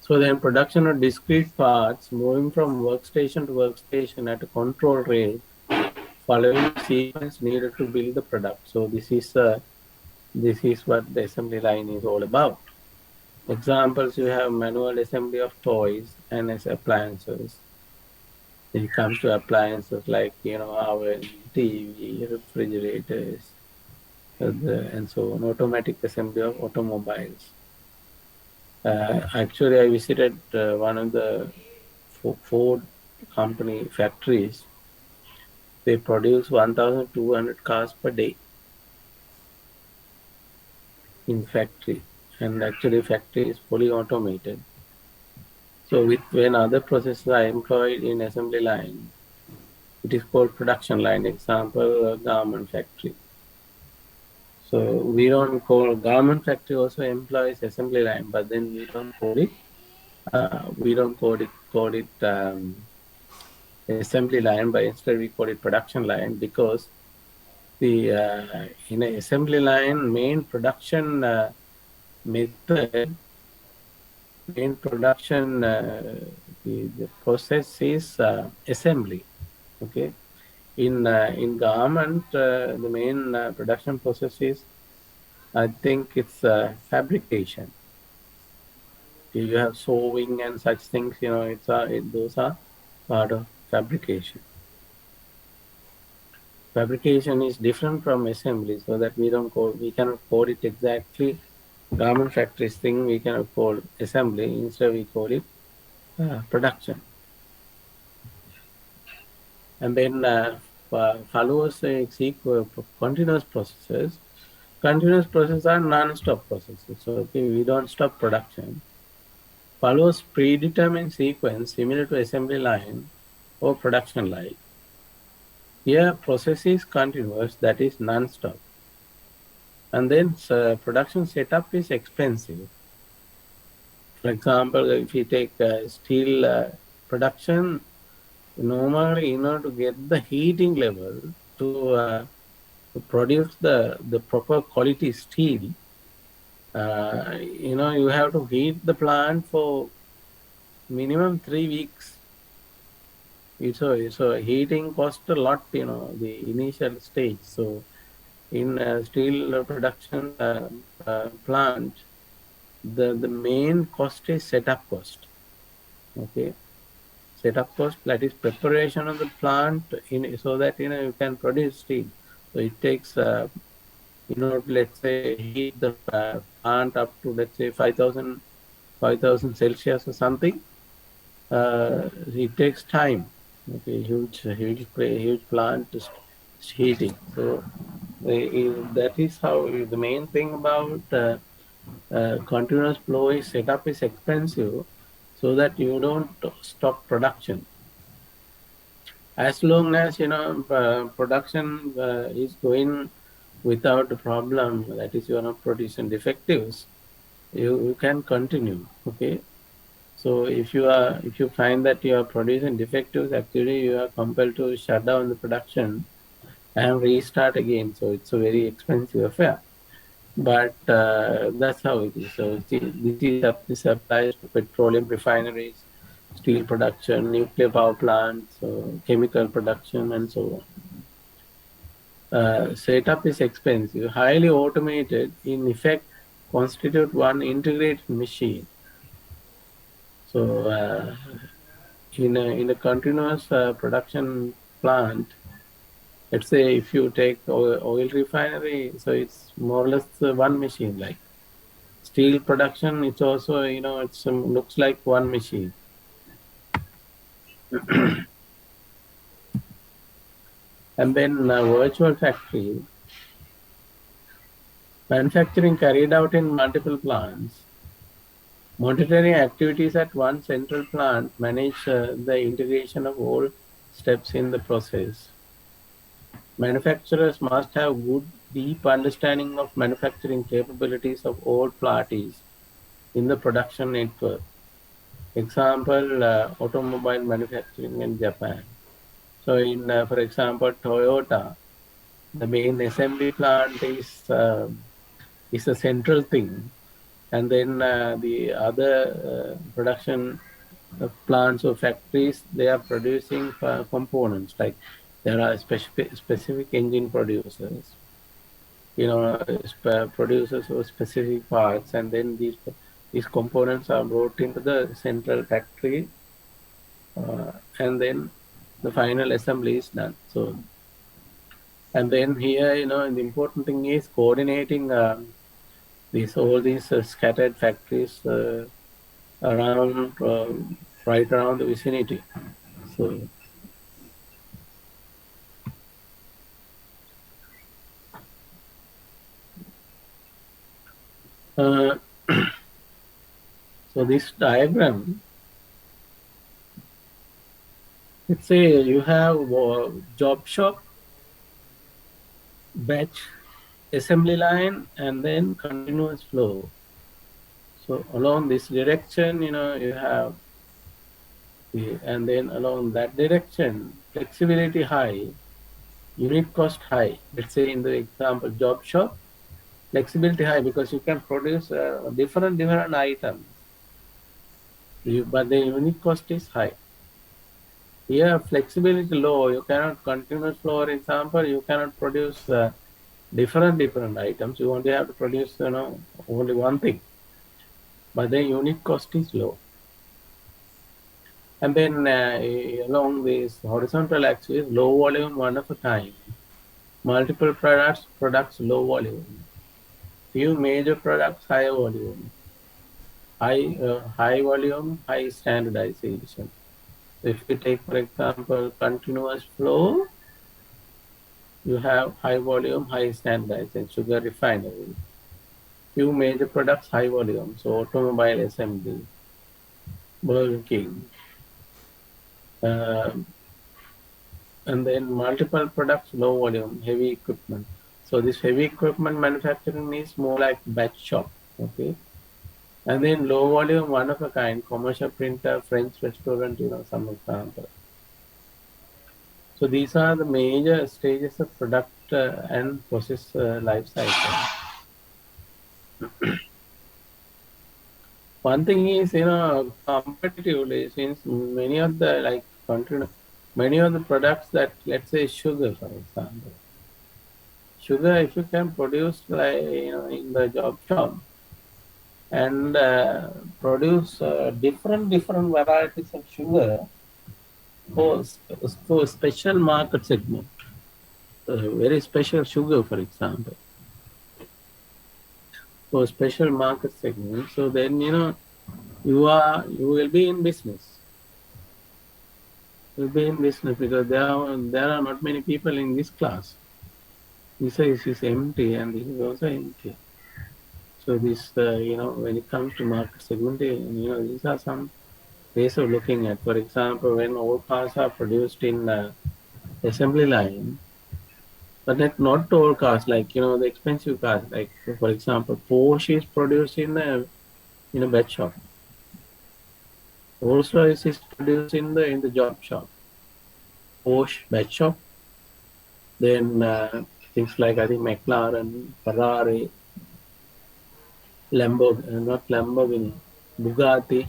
So then production of discrete parts moving from workstation to workstation at a control rate, following a sequence needed to build the product. So this is what the assembly line is all about. Examples: you have manual assembly of toys and as appliances. It comes to appliances like oven, TV, refrigerators, and so on. Automatic assembly of automobiles. Actually, I visited one of the Ford company factories. They produce 1,200 cars per day in factory, and actually factory is fully automated. So when other processes are employed in assembly line, it is called production line. Example, garment factory. So we don't call garment factory also employs assembly line, but then we don't call it assembly line, but instead we call it production line, because the in an assembly line method, main production the process is assembly. Okay, in garment the main production process is, I think it's fabrication. You have sewing and such things. Those are part of fabrication. fabrication is different from assembly, so that we cannot call it exactly garment factories thing. We cannot call assembly. Instead, we call it production. And then follows a continuous processes. Continuous processes are non-stop processes. So okay, we don't stop production. Follows predetermined sequence similar to assembly line or production line. Here, process is continuous, that is non-stop. And then production setup is expensive. For example, if you take steel production, normally in order to get the heating level to produce the proper quality steel, you have to heat the plant for minimum 3 weeks. So heating cost a lot, the initial stage. So in steel production plant, the main cost is setup cost. Okay, setup cost, that is preparation of the plant so that you can produce steel. So it takes let's say heat the plant up to let's say 5,000 Celsius or something. It takes time. Okay, huge plant is heating. So that is how the main thing about continuous flow is setup is expensive, so that you don't stop production. As long as production is going without a problem, that is you are not producing defectives, you can continue. Okay. So if you find that you are producing defectives, actually you are compelled to shut down the production and restart again. So it's a very expensive affair. But that's how it is. So this applies to petroleum refineries, steel production, nuclear power plants, chemical production, and so on. Setup is expensive. Highly automated, in effect, constitute one integrated machine. So in a continuous production plant, let's say if you take oil refinery, so it's more or less one machine. Like steel production, it's also it's looks like one machine. And then virtual factory manufacturing carried out in multiple plants. Monitoring activities at one central plant manage the integration of all steps in the process. Manufacturers must have good, deep understanding of manufacturing capabilities of all parties in the production network. Example, automobile manufacturing in Japan. So for example, Toyota, the main assembly plant is a central thing, and then the other production plants or factories, they are producing components, like there are specific engine producers, producers of specific parts, and then these components are brought into the central factory, and then the final assembly is done. So, and then here, the important thing is coordinating all these scattered factories around, right around the vicinity. So, uh, so this diagram, let's say you have job shop, batch, assembly line, and then continuous flow. So along this direction, you have, and then along that direction, flexibility high, unit cost high. Let's say in the example job shop, flexibility high because you can produce different items, but the unit cost is high. Here, flexibility low. You cannot continuous flow. For example, you cannot produce different items. You only have to produce only one thing, but the unit cost is low. And then along this horizontal axis, low volume, one of a kind. Multiple products, products low volume. Few major products, high volume. High volume, high standardization. If you take, for example, continuous flow, you have high volume, high standardization, sugar refinery. Few major products, high volume, so automobile assembly, Burger King, uh, and then multiple products, low volume, heavy equipment. So this heavy equipment manufacturing is more like batch shop, okay? And then low volume, one of a kind, commercial printer, French restaurant, some example. So these are the major stages of product and process life cycle. One thing is, competitively, since many of the products that, let's say, sugar, for example, sugar, if you can produce like in the job shop and produce different varieties of sugar for for special market segment, very special sugar, for example, for special market segment. So then you will be in business. You'll be in business because there are not many people in this class. This is empty and this is also empty. So this when it comes to market segmentation, these are some ways of looking at. For example, when all cars are produced in assembly line, but not all cars, like the expensive cars, like for example, Porsche is produced in a batch shop. Also, is produced in the job shop. Porsche batch shop. Then things like I think McLaren, Ferrari, Lamborghini, not Lamborghini, Bugatti.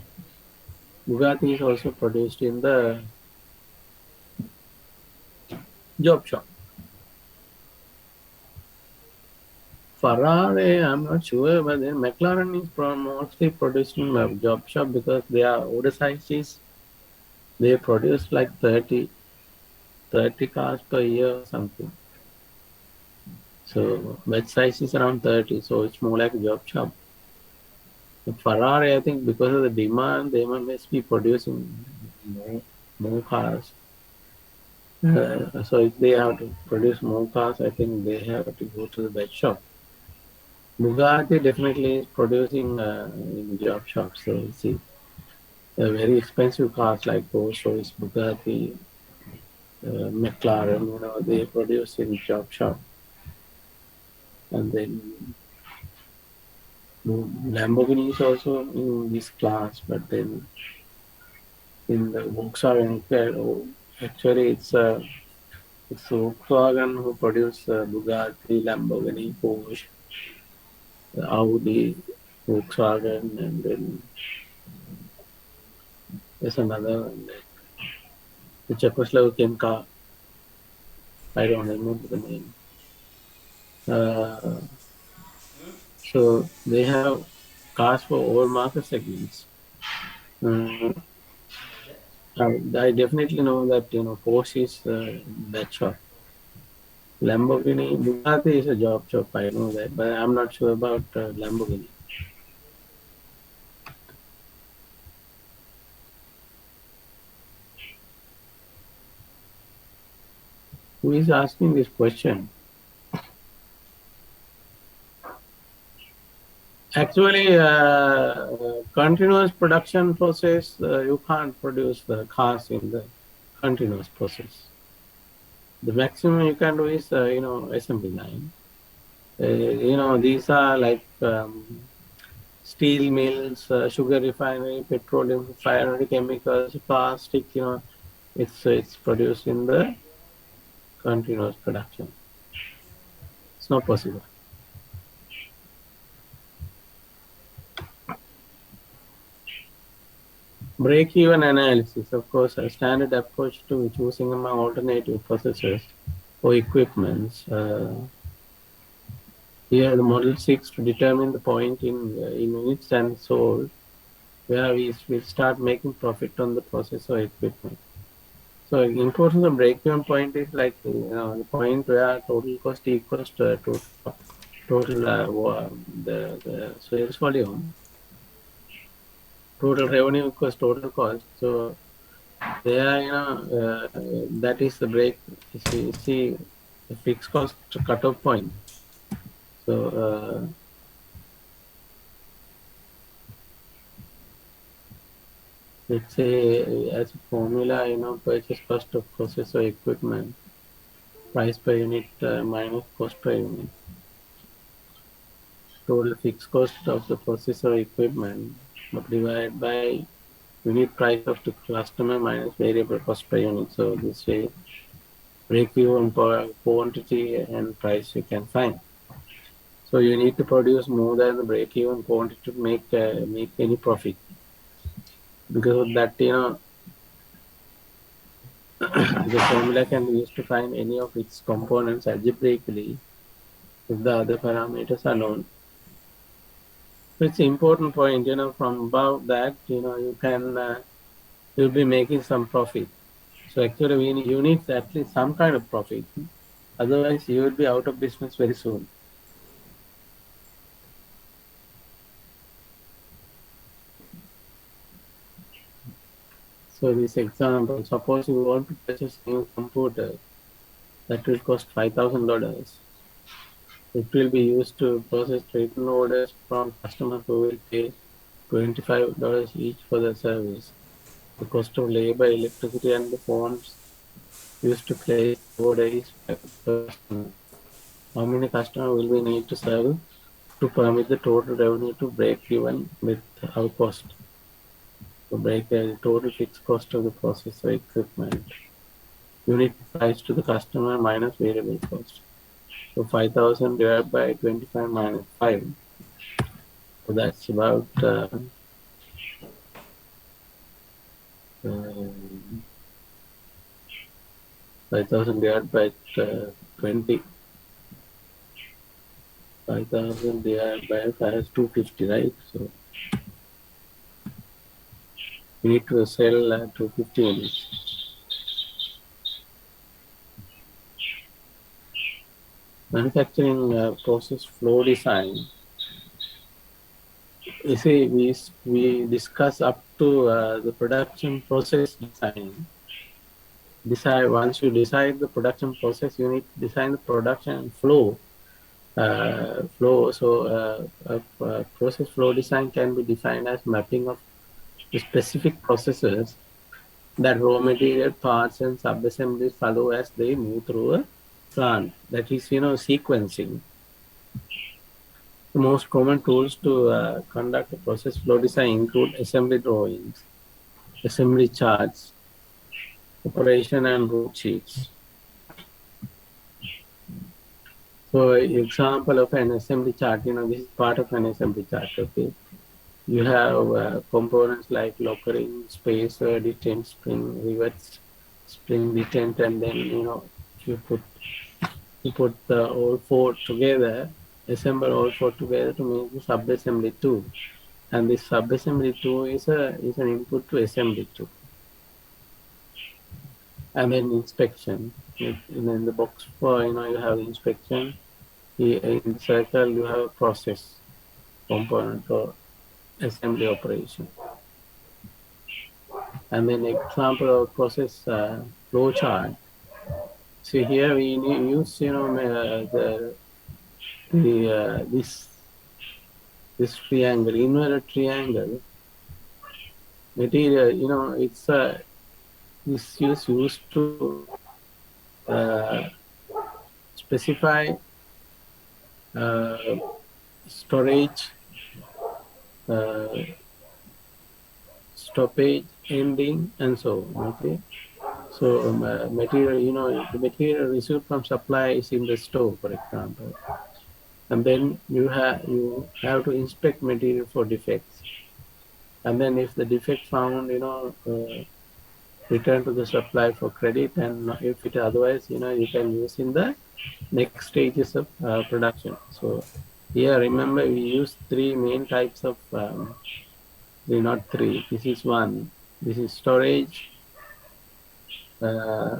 Bugatti is also produced in the job shop. Ferrari, I'm not sure, but then McLaren is mostly produced in a job shop because they are order sizes. They produce like 30 cars per year or something. So batch size is around 30, so it's more like a job shop. But Ferrari, I think because of the demand, they must be producing more cars. So if they have to produce more cars, I think they have to go to the batch shop. Bugatti definitely is producing in job shops. So you see, very expensive cars like Rolls Royce, Bugatti, McLaren, they produce in job shop. And then Lamborghini is also in this class, but then in the Volkswagen, actually it's Volkswagen who produce Bugatti, Lamborghini, Porsche, Audi, Volkswagen, and then there's another one, like the Czechoslovakian car. I don't remember the name. Uh, so they have cars for all market segments. Uh, I definitely know that Porsche is that shop. Lamborghini, Bugatti is a job shop. I know that, but I'm not sure about Lamborghini. Who is asking this question? Actually, continuous production process, you can't produce the cars in the continuous process. The maximum you can do is, assembly line. These are like steel mills, sugar refinery, petroleum refinery, chemicals, plastic. It's produced in the continuous production. It's not possible. Break-even analysis, of course, a standard approach to choosing among alternative processors or equipments. Here, the model seeks to determine the point in units and sold where we will start making profit on the processor equipment. So importance of break-even point is like the point where total cost equals to total the sales volume, total revenue equals total cost. So there, that is the break. You see the fixed cost cutoff point. So let's say as a formula, purchase cost of processor equipment, price per unit minus cost per unit, total fixed cost of the processor equipment divided by unit price of the customer minus variable cost per unit. So this way, break even per quantity and price you can find. So you need to produce more than the break even quantity to make any profit. Because of that, the formula can be used to find any of its components algebraically if the other parameters are known. So it's an important point, from above that, you'll be making some profit. So actually, you need at least some kind of profit. Otherwise, you will be out of business very soon. So this example, suppose you want to purchase a new computer that will cost $5,000. It will be used to process written orders from customers who will pay $25 each for the service. The cost of labor, electricity, and the phones used to place the order is per customer. How many customers will we need to serve to permit the total revenue to break even with our cost? To break the total fixed cost of the processor equipment. Unit price to the customer minus variable cost. So 5,000 divided by 25 minus 5. So that's about 5,000 divided by 20. 5,000 divided by 5 is 250, right? So you need to sell 250 units. Manufacturing process flow design. You see, we discuss up to the production process design. Once you decide the production process, you need to design the production flow. Process flow design can be defined as mapping of the specific processes that raw material parts and sub-assemblies follow as they move through a plant. That is, sequencing. The most common tools to conduct a process flow design include assembly drawings, assembly charts, operation and route sheets. So, example of an assembly chart, this is part of an assembly chart, okay? You have components like lockering, spacer, detent, spring, rivets, spring, detent, and then, you put the all four together, assemble all four together to make the sub-assembly two. And this sub-assembly two is an input to assembly two. And then inspection. In the box for, you have inspection. In the circle, you have a process component or assembly operation. And then example of process flow chart. See here we use this triangle, inverted triangle material. It's this is used to specify uh, storage, uh, stoppage, ending, and so on. Okay. So material, the material received from supply is in the store, for example, and then you have to inspect material for defects, and then if the defect found, return to the supply for credit, and if it otherwise, you can use in the next stages of production. So here, remember, we use three main types of, not three. This is one. This is storage,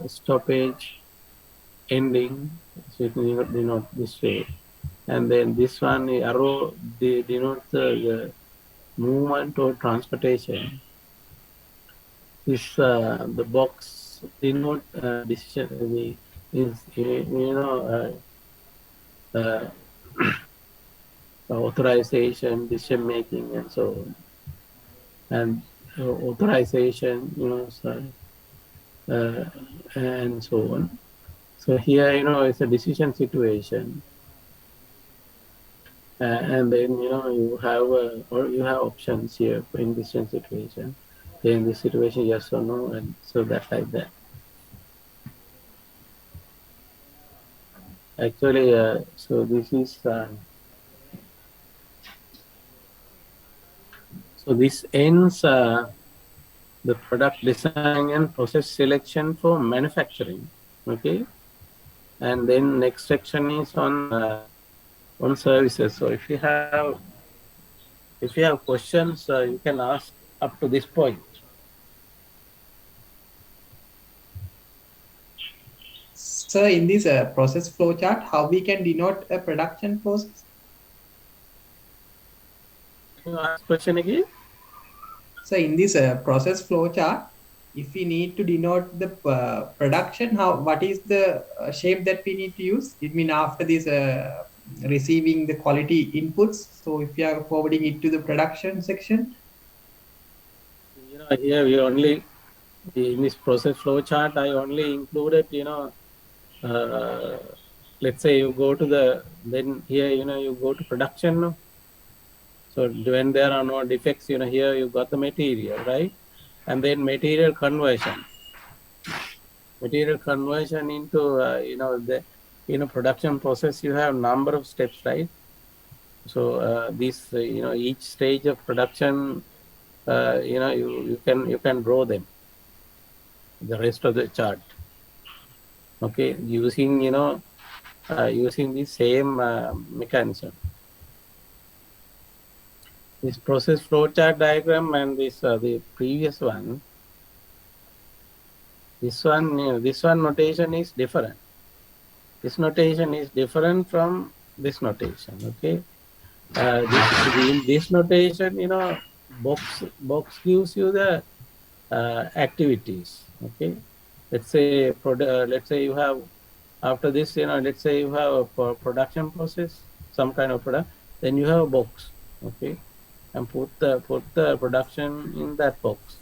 stoppage, ending, so it denote this way. And then this one, the arrow, denotes the movement or transportation. This the box denote decision, is authorization, decision making, and so on. And authorization, so, and so on. So here, it's a decision situation, and then you have or you have options here in decision situation. In this situation, yes or no, and so that like that. Actually, so this is so this ends the product design and process selection for manufacturing. Okay, and then next section is on services. So if you have questions, you can ask up to this point. Sir, in this process flow chart, how we can denote a production process? Can you ask question again? So in this process flow chart, if we need to denote the production, what is the shape that we need to use? It means after this receiving the quality inputs. So if you are forwarding it to the production section, Here we only in this process flow chart. I only included uh, let's say you go to then here you go to production. No? So when there are no defects, here you got the material, right? And then material conversion into the production process. You have number of steps, right? So this each stage of production, you can draw them, the rest of the chart. Okay, using using the same mechanism. This process flowchart diagram and the previous one. This one notation is different. This notation is different from this notation. Okay, in this notation, box gives you the activities. Okay, let's say you have after this, let's say you have a production process, some kind of product, then you have a box. Okay, and put the production in that box,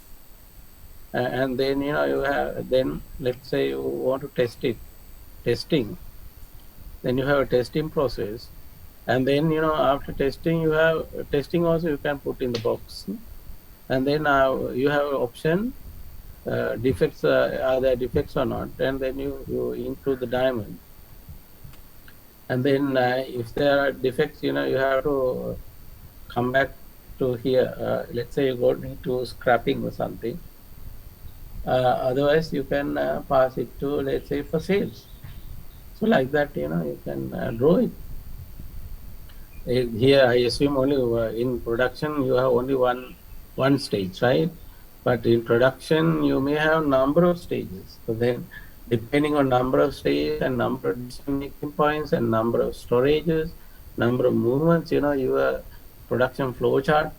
and then you have then let's say you want to testing, then you have a testing process, and then after testing you have testing also you can put in the box, and then you have an option defects, are there defects or not, and then you include the diamond, and then if there are defects, you have to come back to here. Let's say you go into scrapping or something. Otherwise, you can pass it to, let's say, for sales. So like that, you can draw it. Here, I assume only in production you have only one stage, right? But in production, you may have number of stages. So then, depending on number of stages and number of decision-making points and number of storages, number of movements, your production flow chart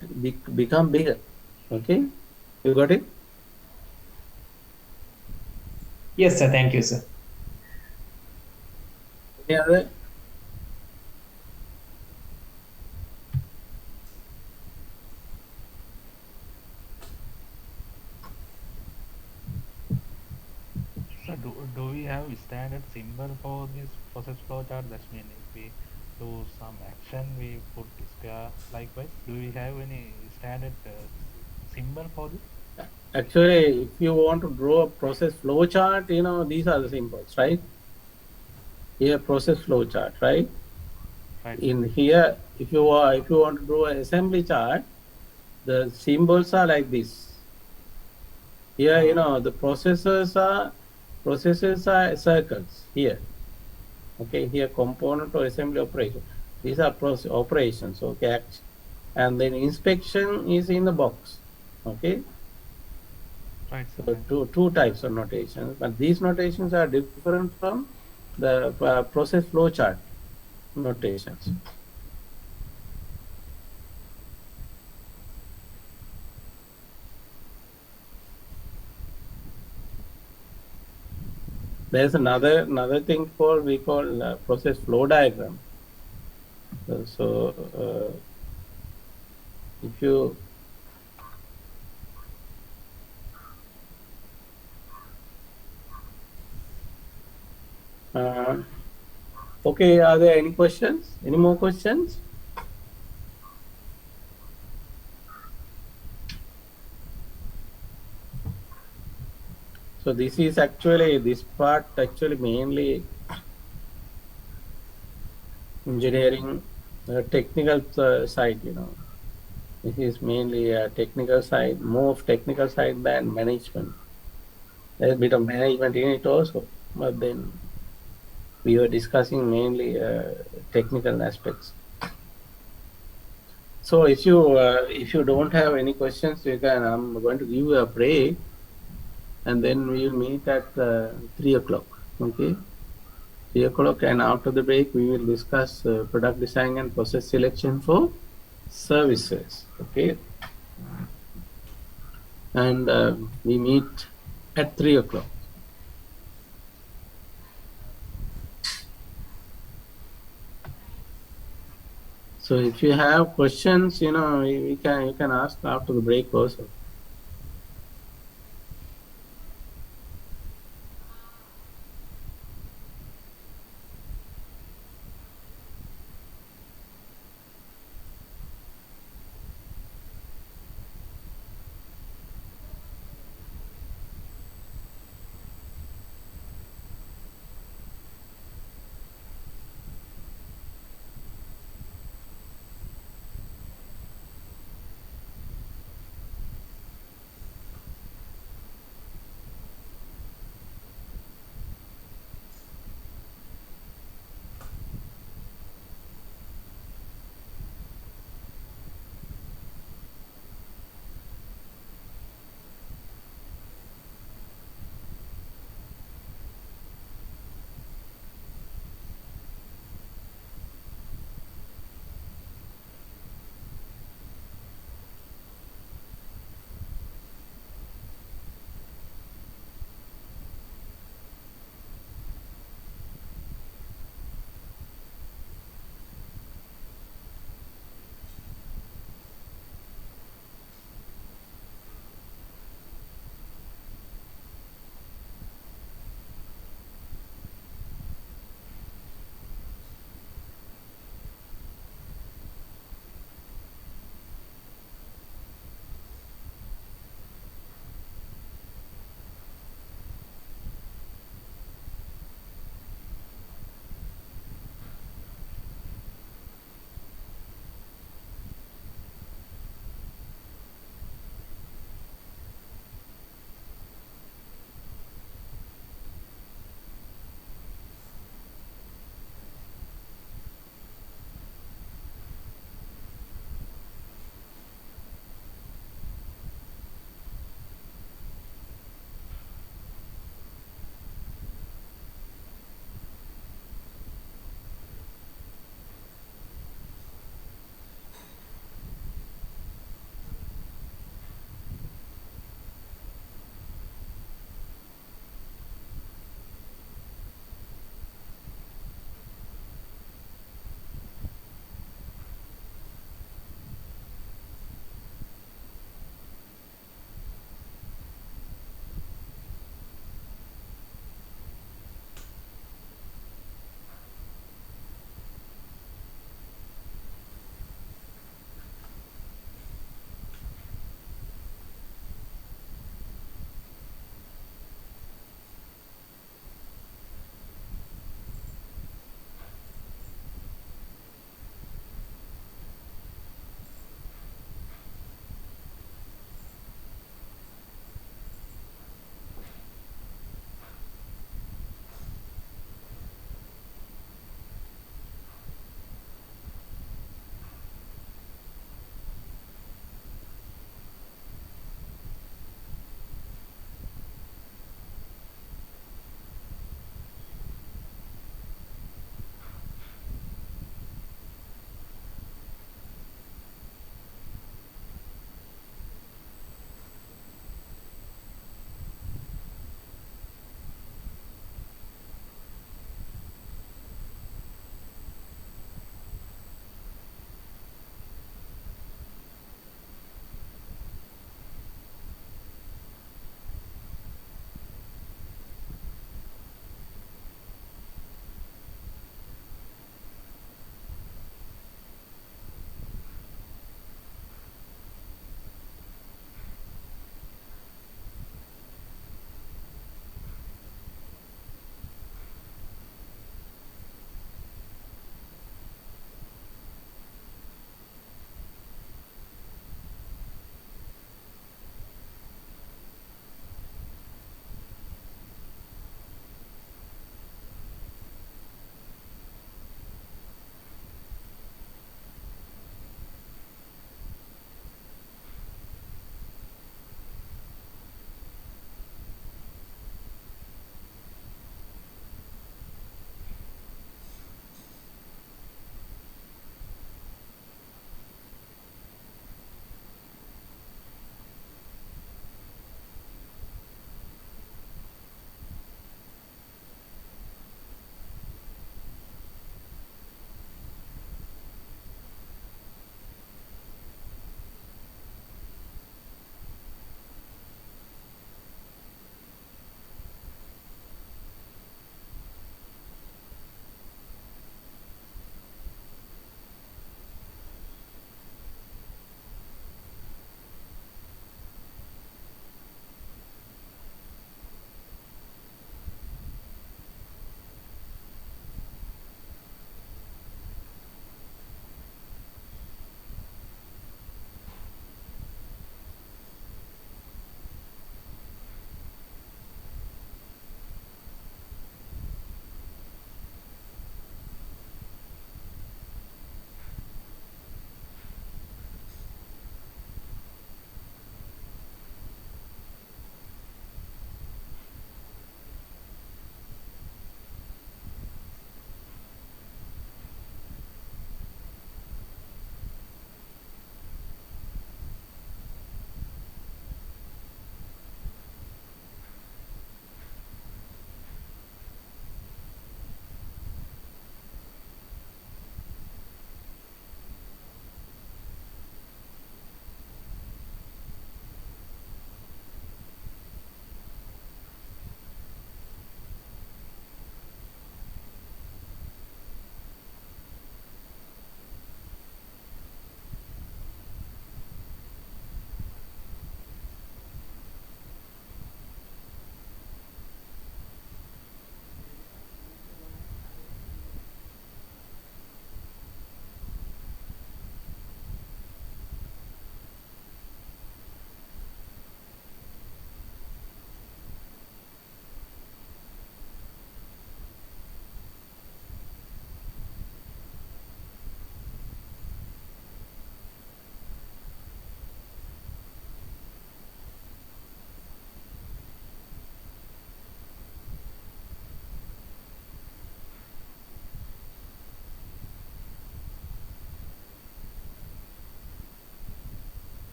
become bigger. Okay, you got it? yes, sir. Thank you, sir. Any other? So do we have standard symbol for this process flow chart? That's mean if we do some action, we put square likewise. Do we have any standard symbol for this? Actually, if you want to draw a process flow chart, these are the symbols, right? Here, process flow chart, right? Right. In here, if you want to draw an assembly chart, the symbols are like this. Here, the processes are circles here. Okay, here component or assembly operation. These are process operations. Okay, and then inspection is in the box. Okay, Right, sir. So Right. two types of notations, but these notations are different from the process flow chart notations. There's another thing called we call process flow diagram. So if you uh, okay, are there any questions? Any more questions? So this is actually this part actually mainly engineering technical side. This is mainly a technical side, more of technical side than management. There's a bit of management in it also, but then we were discussing mainly technical aspects. So if you don't have any questions, you can. I'm going to give you a break, and then we will meet at 3 o'clock. Okay, 3 o'clock, and after the break, we will discuss product design and process selection for services. Okay, and we meet at 3 o'clock. So if you have questions, we can you can ask after the break also.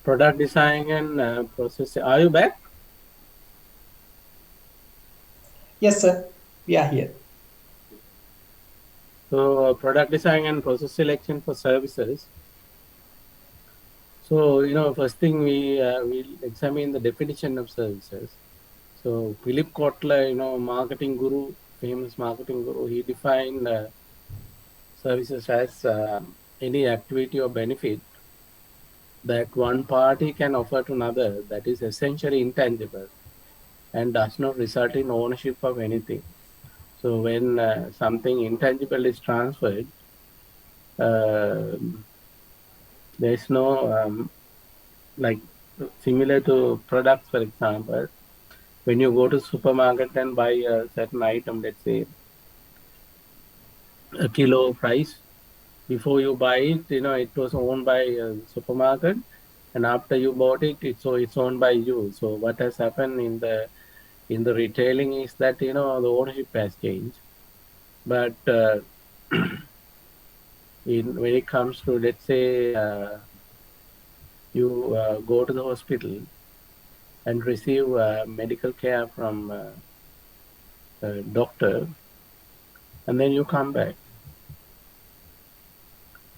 product design and process. Are you back? Yes, sir. We are here. So product design and process selection for services. So first thing we'll examine the definition of services. So Philip Kotler, marketing guru, famous marketing guru, he defined services as any activity or benefit that one party can offer to another that is essentially intangible and does not result in ownership of anything. So when something intangible is transferred, uh, there's no like similar to products, for example, when you go to supermarket and buy a certain item, let's say a kilo price, before you buy it, it was owned by a supermarket, and after you bought it, it's owned by you. So what has happened in the retailing is that the ownership has changed, but when it comes to, let's say, you go to the hospital and receive medical care from a doctor, and then you come back.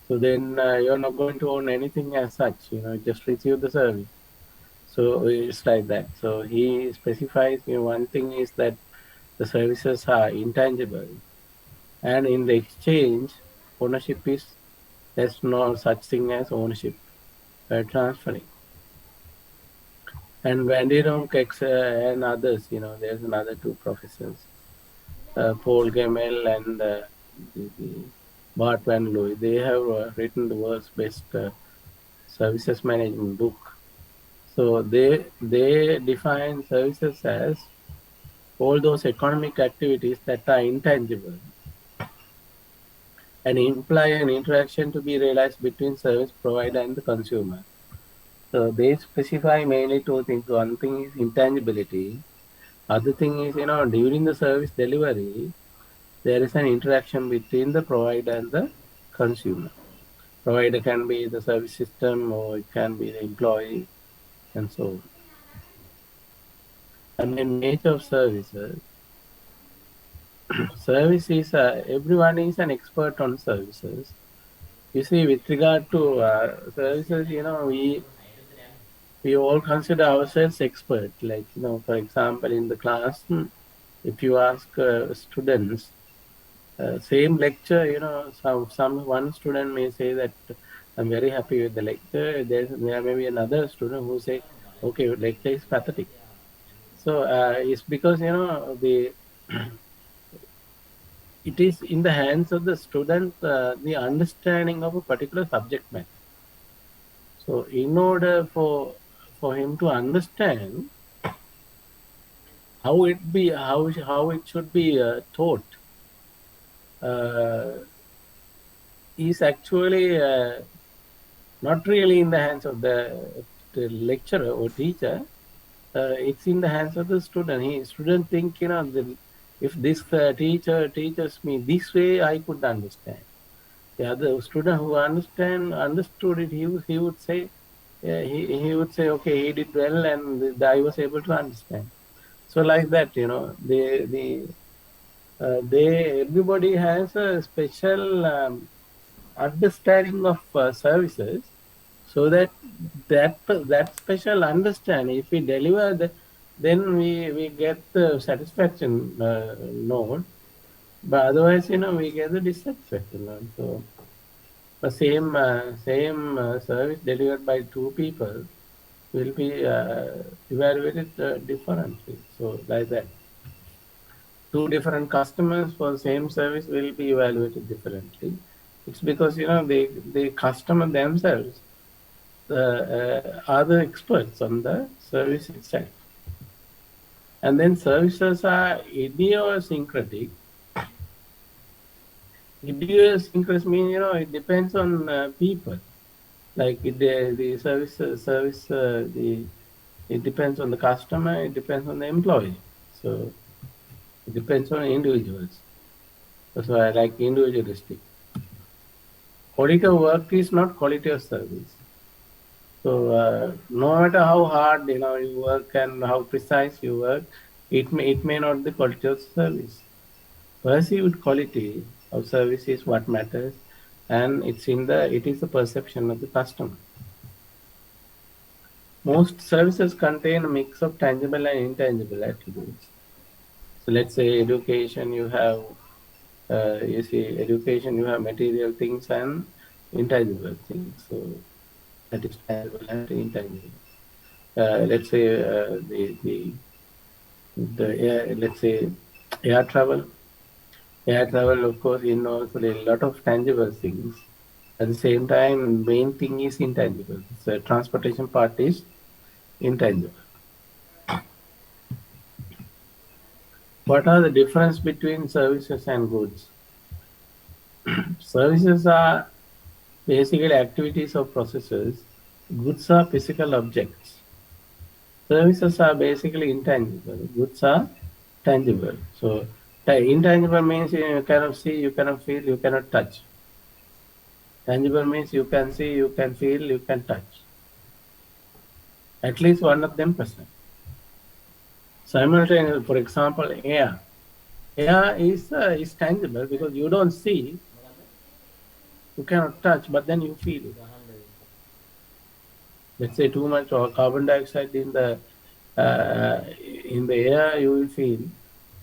So then you're not going to own anything as such, just receive the service. So it's like that. So he specifies, one thing is that the services are intangible, and in the exchange, ownership is there's no such thing as ownership transferring. And Vanderham and others, there's another two professors, Paul Gemmell and the Bart Van Looy. They have written the world's best services management book. So they define services as all those economic activities that are intangible and imply an interaction to be realized between service provider and the consumer. So they specify mainly two things. One thing is intangibility. Other thing is, during the service delivery, there is an interaction between the provider and the consumer. Provider can be the service system or it can be the employee and so on. And then nature of services. Service is, everyone is an expert on services. You see, with regard to services, we all consider ourselves expert. Like, for example, in the class, if you ask students, same lecture, some one student may say that I'm very happy with the lecture. There may be another student who say, okay, lecture is pathetic. So it's because the it is in the hands of the student the understanding of a particular subject matter. So in order for him to understand how it should be taught, uh, is actually not really in the hands of the lecturer or teacher. It's in the hands of the student. Student think, if this teacher teaches me this way, I could understand. The other student who understood it, he would say, he would say, okay, he did well, and I was able to understand. So like that, they everybody has a special understanding of services, so that special understanding, if we deliver then we get the satisfaction node, but otherwise we get the dissatisfaction node. So the same service delivered by two people will be evaluated differently. So like that, two different customers for the same service will be evaluated differently. It's because the customer themselves are the experts on the service itself. And then services are idiosyncratic. Idiosyncratic means it depends on people. Like the service it depends on the customer. It depends on the employee. So it depends on individuals. That's why I like individualistic. Quality of work is not quality of service. So no matter how hard you work and how precise you work, it may not the quality of service. Perceived quality of service is what matters, and it is the perception of the customer. Most services contain a mix of tangible and intangible attributes. So let's say education, you have material things and intangible things. So that is tangible and intangible. Let's say let's say air travel. Air travel, of course, involves a lot of tangible things. At the same time, main thing is intangible. So transportation part is intangible. What are the difference between services and goods? Services are basically activities or processes. Goods are physical objects. Services are basically intangible. Goods are tangible. So intangible means you cannot see, you cannot feel, you cannot touch. Tangible means you can see, you can feel, you can touch. At least one of them present. Simultaneously, for example, air. Air is tangible because you don't see, you cannot touch, but then you feel it. Let's say too much or carbon dioxide in the air, you will feel,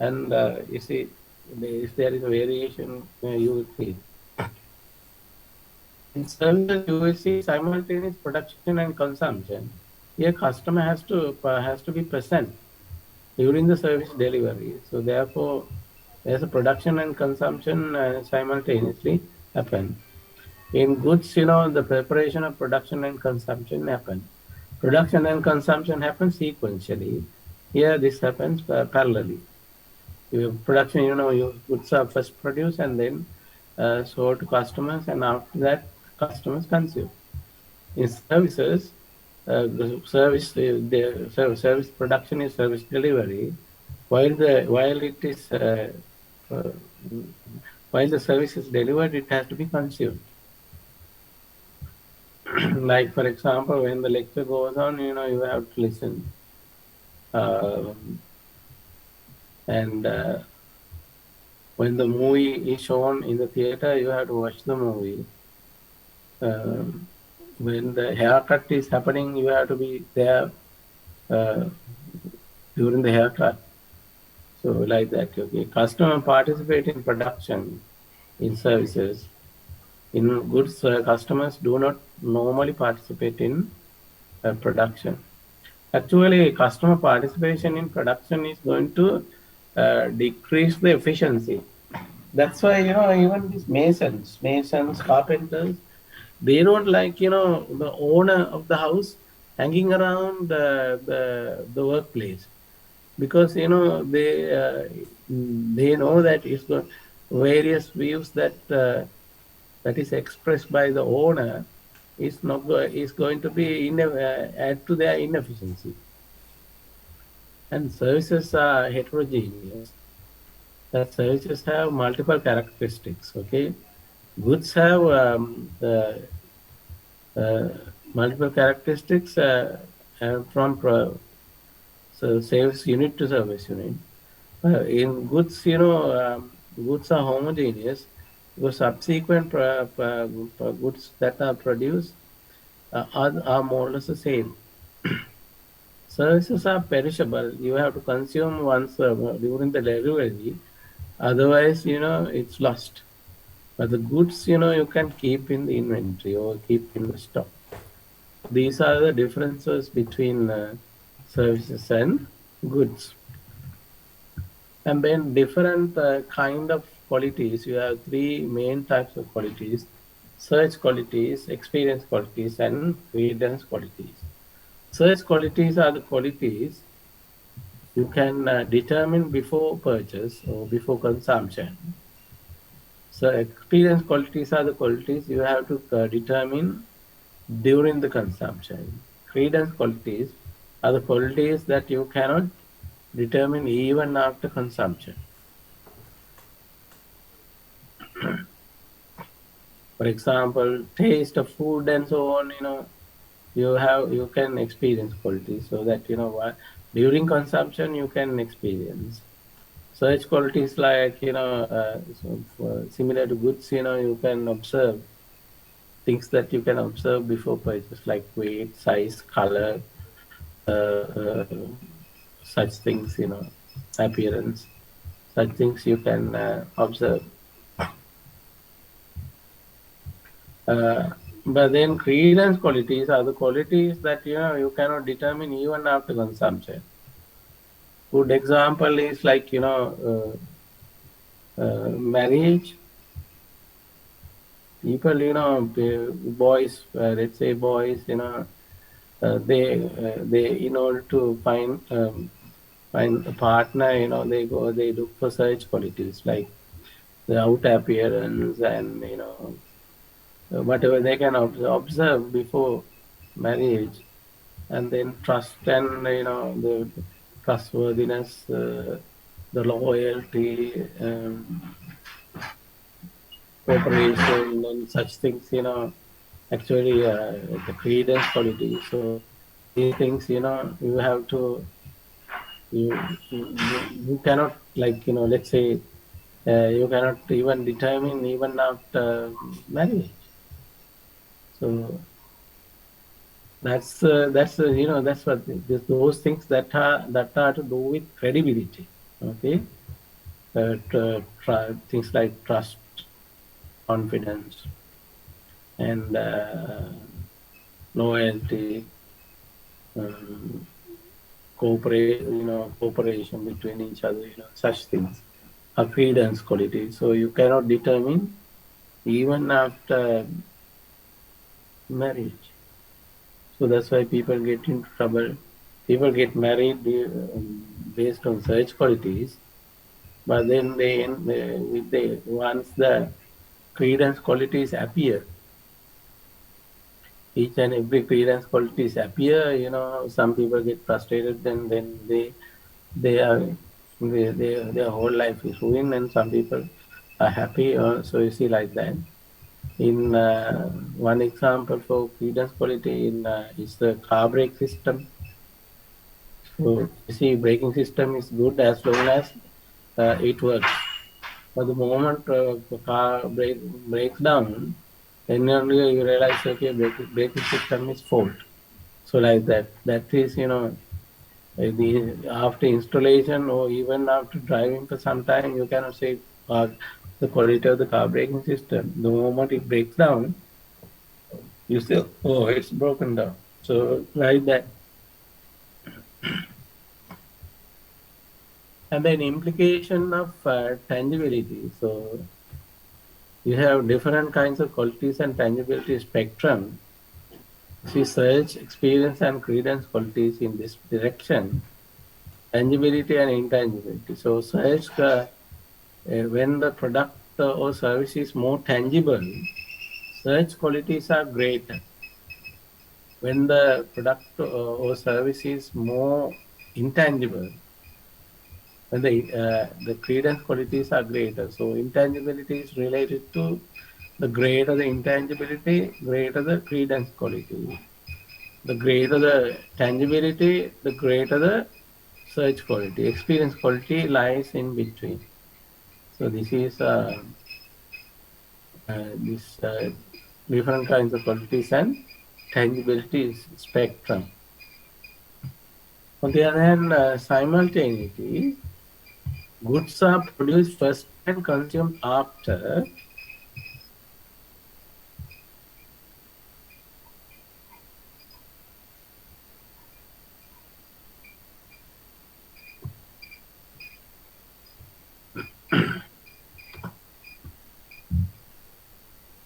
and you see, if there is a variation, you will feel. In services, you will see simultaneous production and consumption. Here, customer has to be present during the service delivery. So therefore, there's a production and consumption simultaneously happen. In goods, the preparation of production and consumption happen. Production and consumption happen sequentially. Here, this happens parallelly. Your production, your goods are first produced and then sold to customers, and after that, customers consume. In services, service production is service delivery, while it is uh, while the service is delivered, it has to be consumed. Like for example, when the lecture goes on, you have to listen, um, and when the movie is shown in the theater, you have to watch the movie. Um, when the haircut is happening, you have to be there uh, during the haircut. So like that, okay. Customer participate in production in services. In goods, customers do not normally participate in production. Actually, customer participation in production is going to decrease the efficiency. That's why, even these masons, carpenters, they don't like, the owner of the house hanging around the workplace, because they know that it's got various views that is expressed by the owner is going to be add to their inefficiency. And services are heterogeneous. That services have multiple characteristics. Okay, goods have uh, multiple characteristics from so service unit to service unit. In goods, goods are homogeneous because subsequent goods that are produced are more or less the same. Services are perishable. You have to consume once during the delivery, otherwise, it's lost. But the goods, you can keep in the inventory or keep in the stock. These are the differences between services and goods. And then different kind of qualities. You have three main types of qualities: search qualities, experience qualities, and credence qualities. Search qualities are the qualities you can determine before purchase or before consumption. So experience qualities are the qualities you have to determine during the consumption. Credence qualities are the qualities that you cannot determine even after consumption. For example, taste of food and so on, you can experience quality, so that what during consumption you can experience. Such qualities like similar to goods, you can observe things that you can observe before purchase, like weight, size, color, such things, appearance, such things you can observe. Uh, but then credence qualities are the qualities that you cannot determine even after consumption. Good example is like marriage. People, boys, let's say boys, they in order to find a partner, they look for such qualities like the outer appearance and whatever they can observe before marriage, and then trust and the trustworthiness, the loyalty, cooperation, and such things. Actually, the credence quality. So these things, you have to you you cannot, like let's say, you cannot even determine even after marriage. So that's what those things that are to do with credibility. Okay, things like trust, confidence, and loyalty, um, cooperation between each other. Such things are credence qualities. So you cannot determine even after marriage. So that's why people get into trouble. People get married based on such qualities, but then once the credence qualities appear, each and every credence qualities appear, some people get frustrated, then they are their whole life is ruined, and some people are happy. So you see like that. In one example for credence quality is the car brake system. So you see, braking system is good as long as it works. But the moment the car breaks down, then only you realize, okay, braking system is fault. So like that. That is, after installation or even after driving for some time, you cannot say the quality of the car braking system. The moment it breaks down, you say, oh, it's broken down. So like that. And then implication of tangibility. So you have different kinds of qualities and tangibility spectrum. See, search, experience, and credence qualities in this direction, tangibility and intangibility. So search, when the product or service is more tangible, search qualities are greater. When the product or service is more intangible, when the credence qualities are greater. So intangibility is related to the greater the intangibility, greater the credence quality. The greater the tangibility, the greater the search quality. Experience quality lies in between. So this is this different kinds of qualities and tangibility spectrum. On the other hand, simultaneity, goods are produced first and consumed after.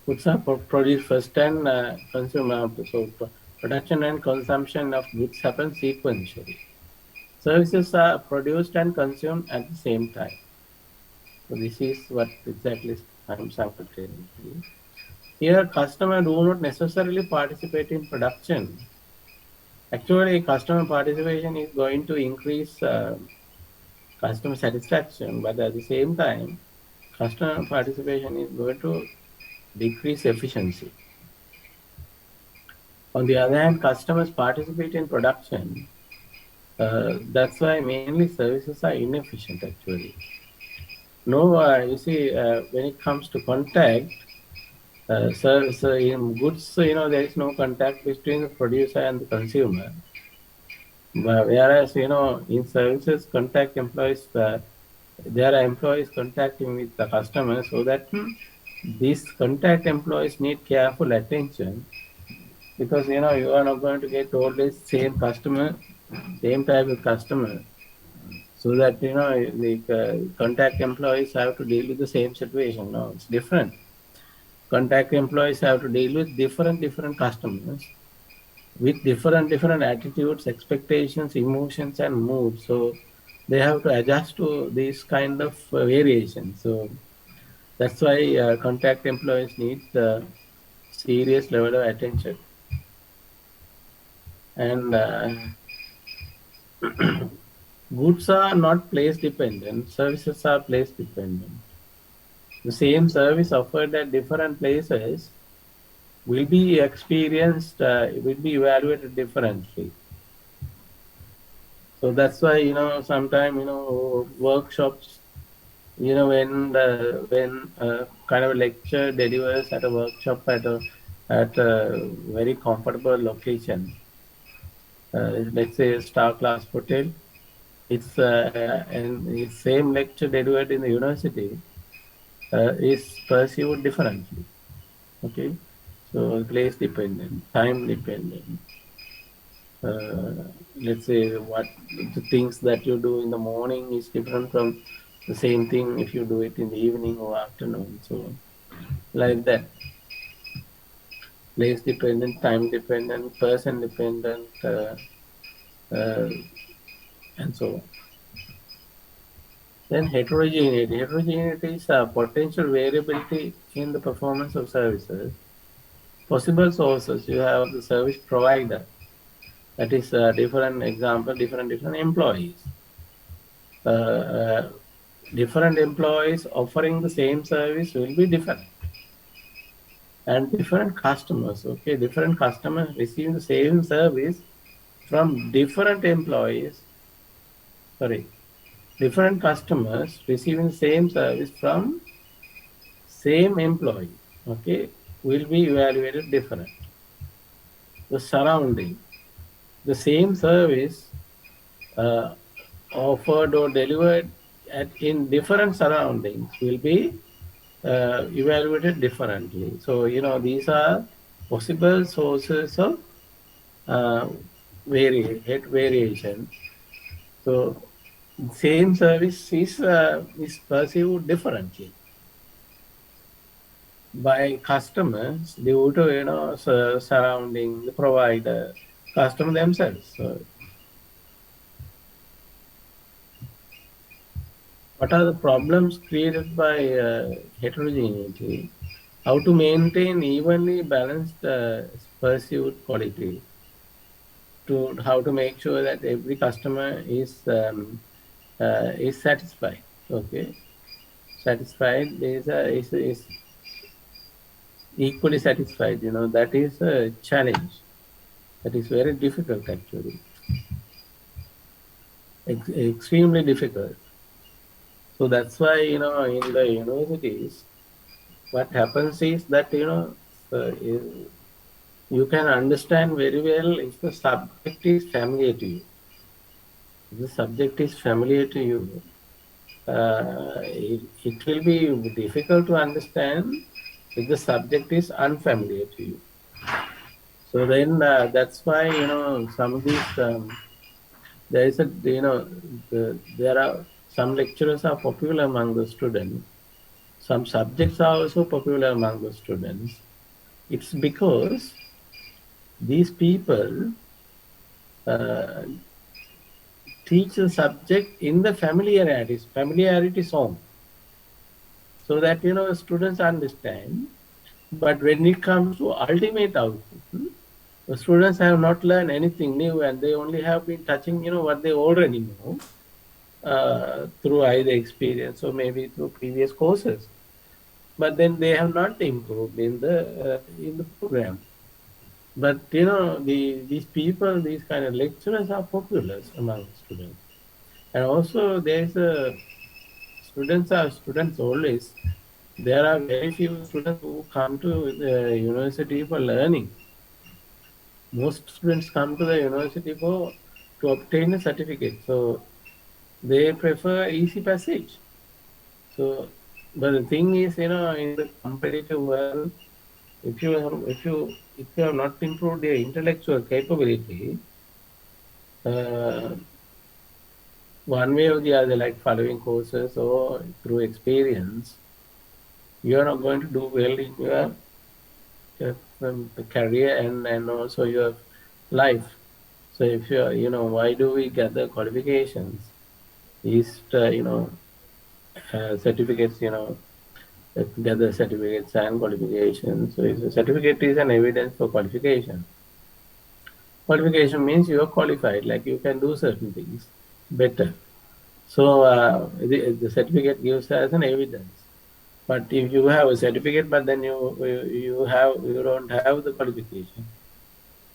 Goods are produced first and consumed after. So production and consumption of goods happen sequentially. Services are produced and consumed at the same time. So this is what exactly simultaneity. Here, customers do not necessarily participate in production. Actually, customer participation is going to increase customer satisfaction, but at the same time, customer participation is going to decrease efficiency. On the other hand, customers participate in production. That's why mainly services are inefficient actually. No, you see, when it comes to contact, so in goods, there is no contact between the producer and the consumer. Whereas, in services, contact employees, there are employees contacting with the customer so that these contact employees need careful attention because, you are not going to get always same customer, same type of customer. So that, the contact employees have to deal with the same situation. No, it's different. Contact employees have to deal with different customers with different attitudes, expectations, emotions, and moods. So they have to adjust to these kind of variations. So that's why contact employees need serious level of attention. And goods are not place dependent, services are place dependent. The same service offered at different places will be experienced, will be evaluated differently. So that's why, sometimes, workshops, when kind of a lecture delivers at a workshop at a very comfortable location, let's say a star class hotel, and the same lecture delivered in the university is perceived differently. Okay, so place dependent, time dependent. Let's say what the things that you do in the morning is different from the same thing if you do it in the evening or afternoon. So like that, place dependent, time dependent, person dependent, uh, and so on. Then heterogeneity. Heterogeneity is a potential variability in the performance of services. Possible sources, you have the service provider. That is a different example, different employees. Uh, different employees offering the same service will be different. And different customers, okay, different customers receiving the same service from different employees, sorry, different customers receiving the same service from same employee, okay, will be evaluated different. The surrounding, the same service uh, offered or delivered in different surroundings will be evaluated differently. So, these are possible sources of uh, variation. So, same service is perceived differently by customers due to surrounding the provider, customer themselves. So, what are the problems created by heterogeneity? How to maintain evenly balanced perceived quality? To how to make sure that every customer is satisfied. Okay, satisfied is equally satisfied. That is a challenge. That is very difficult actually. Extremely difficult. So that's why in the universities, what happens is that you can understand very well if the subject is familiar to you. If the subject is familiar to you, it will be difficult to understand if the subject is unfamiliar to you. So then that's why some of these there is a there are some lecturers are popular among the students. Some subjects are also popular among the students. It's because these people uh, teach the subject in the familiarity zone, so that students understand. But when it comes to ultimate output, the students have not learned anything new, and they only have been touching what they already know through either experience or maybe through previous courses. But then they have not improved in the program. but these people, these kind of lecturers are popular among students, and also there's a students are students always. There are very few students who come to the university for learning. Most students come to the university for to obtain a certificate, so they prefer easy passage. So, but the thing is, in the competitive world, if you have not improved your intellectual capability, uh, one way or the other, like following courses or through experience, you are not going to do well in your career and also your life. So if why do we gather qualifications? Is certificates, gather certificates and qualifications. So a certificate is an evidence for qualification. Qualification means you are qualified, like you can do certain things better. So the certificate gives as an evidence. But if you have a certificate, but then you don't have the qualification,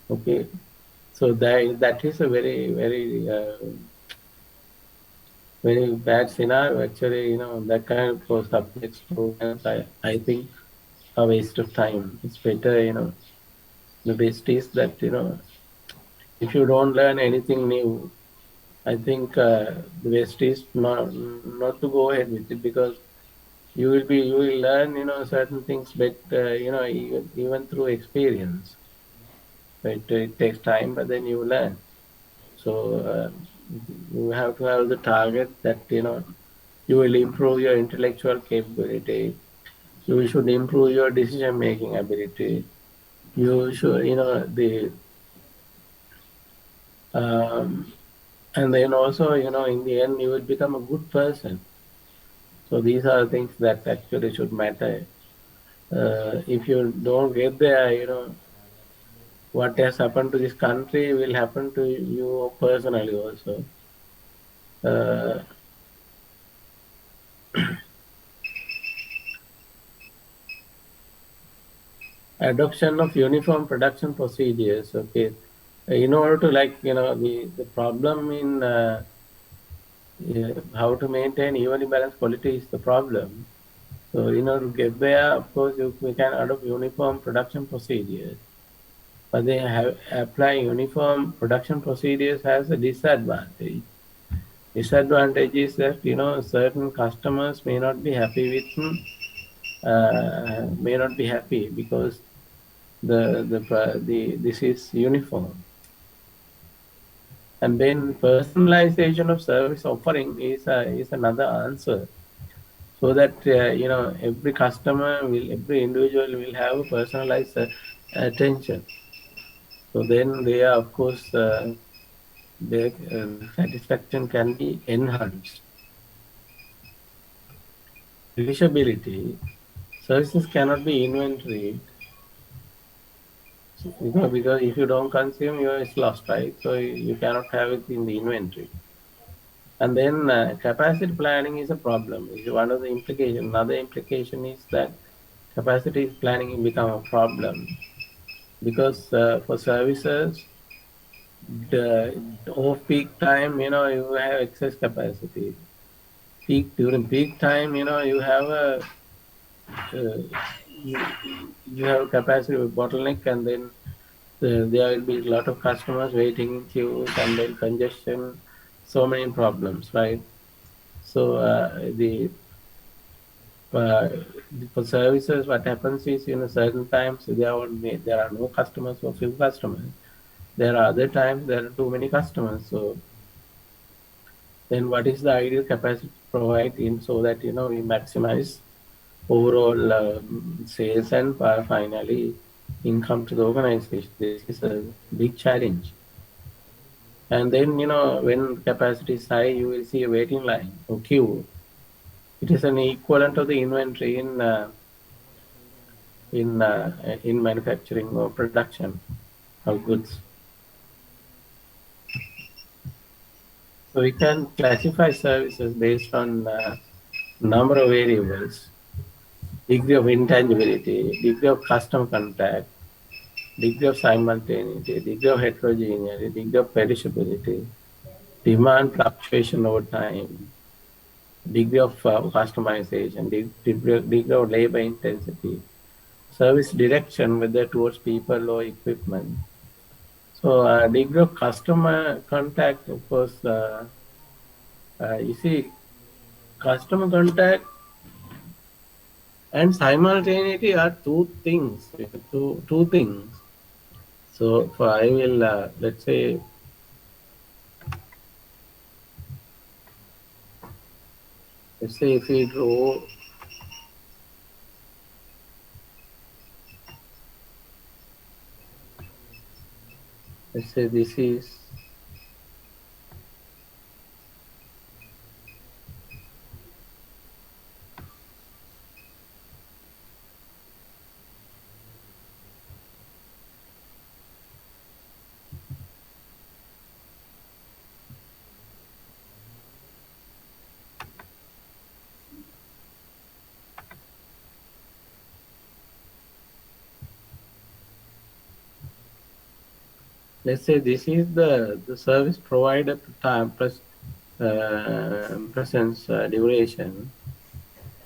okay. So that is a very bad scenario. Actually, that kind of subjects programs, I think, a waste of time. It's better, the best is that, if you don't learn anything new, I think the best is not to go ahead with it, because you will learn, certain things better, even through experience. So it takes time, but then you learn. So you have to have the target that, you will improve your intellectual capability. You should improve your decision making ability. You should, um, and then also, in the end, you will become a good person. So these are things that actually should matter. If you don't get there, what has happened to this country will happen to you personally also. Uh, Adoption of uniform production procedures. Okay, in order to, like, the problem in how to maintain evenly balanced quality is the problem. So in order to get there, of course, we can adopt uniform production procedures. But they have applying uniform production procedures has a disadvantage. Disadvantage is that, certain customers may not be happy with, may not be happy because the this is uniform. And then personalization of service offering is another answer, so that every individual will have a personalized attention. So then they are, of course, their satisfaction can be enhanced. Perishability. Services cannot be inventoried, because if you don't consume, it's lost, right? So you cannot have it in the inventory. And then capacity planning is a problem. Is one of the implications. Another implication is that capacity planning become a problem, because for services, the off-peak time, you have excess capacity. During peak time, you have you, you have capacity bottleneck, and then there will be a lot of customers waiting in queues, and then congestion, so many problems, right? So uh, for services, what happens is, certain times there are no customers or few customers. There are other times there are too many customers. So then, what is the ideal capacity to provide in, so that we maximize overall sales and finally income to the organization? This is a big challenge. And then, when capacity is high, you will see a waiting line or queue. It is an equivalent of the inventory in manufacturing or production of goods. So we can classify services based on number of variables: degree of intangibility, degree of customer contact, degree of simultaneity, degree of heterogeneity, degree of perishability, demand fluctuation over time, degree of customization, degree of labor intensity, service direction, whether towards people or equipment. So degree of customer contact, of course, you see, customer contact and simultaneity are two things, two things. So for I will, let's say, if we draw, let's say this is, let's say this is the service provider time plus presence duration.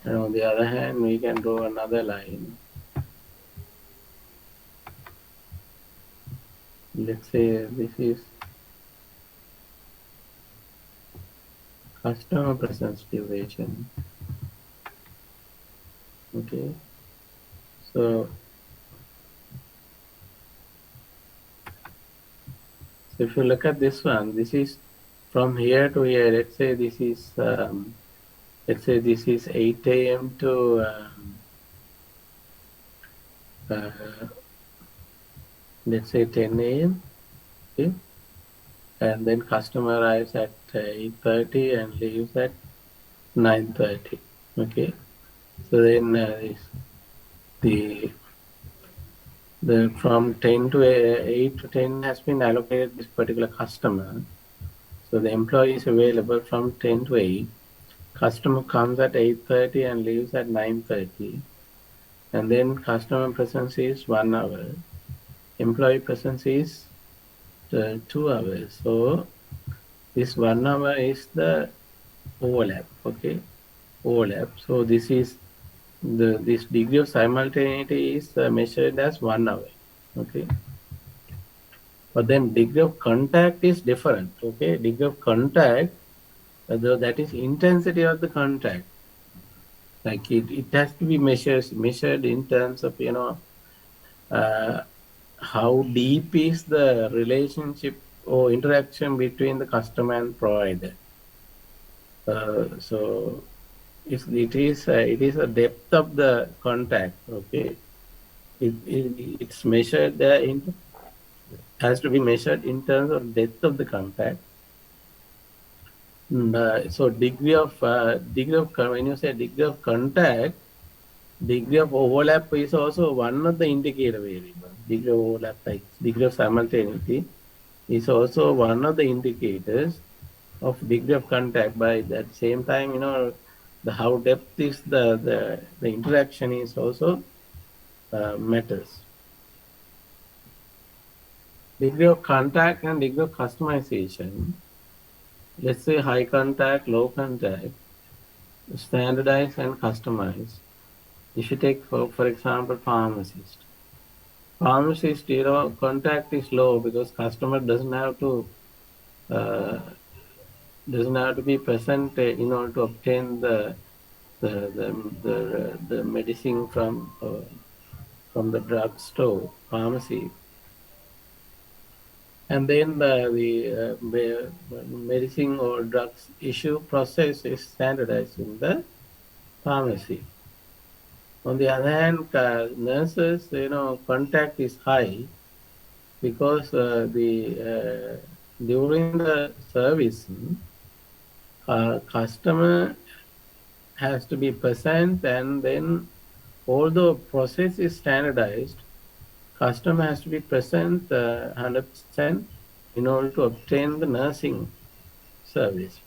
And on the other hand, we can draw another line. Let's say this is customer presence duration. Okay. So, if you look at this one, this is from here to here. Let's say this is 8 a.m. to uh, let's say 10 a.m. Okay, and then customer arrives at 8:30 and leaves at 9:30. Okay, so then the the from 10 to 8 to 10 has been allocated this particular customer. So the employee is available from 10 to 8. Customer comes at 8:30 and leaves at 9:30. And then customer presence is 1 hour. Employee presence is 2 hours. So this 1 hour is the overlap. Okay, overlap. So this is this degree of simultaneity is measured as 1 hour. Okay, but then degree of contact is different. Okay, degree of contact, that is intensity of the contact. Like it has to be measured in terms of uh, how deep is the relationship or interaction between the customer and provider. So it is a depth of the contact. Okay, it's measured has to be measured in terms of depth of the contact. So degree of when you say degree of contact, degree of overlap is also one of the indicator variables. Degree of overlap, like degree of simultaneity, is also one of the indicators of degree of contact. By that same time, the how depth is the interaction is also matters. Degree of contact and degree of customization. Let's say high contact, low contact, standardize and customize. If you take for example pharmacist. Pharmacist, contact is low because customer uh, doesn't have to be present in order to obtain the the medicine from the drugstore pharmacy, and then the medicine or drugs issue process is standardized in the pharmacy. On the other hand, nurses, contact is high because during the service, customer has to be present, and then although process is standardized, customer has to be present 100% in order to obtain the nursing service.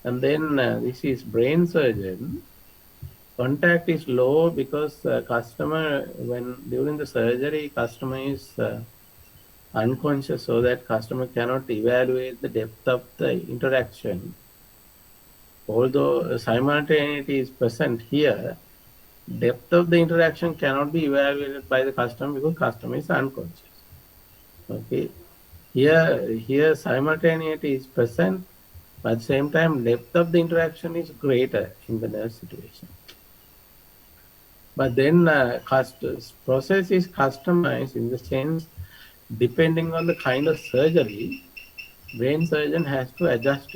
And then this is brain surgeon. contact is low because customer, when during the surgery, customer is unconscious, so that customer cannot evaluate the depth of the interaction. Although simultaneity is present here, depth of the interaction cannot be evaluated by the customer because customer is unconscious. Okay. Here simultaneity is present, but at the same time depth of the interaction is greater in the nerve situation. But then process is customized in the sense, depending on the kind of surgery, brain surgeon has to adjust,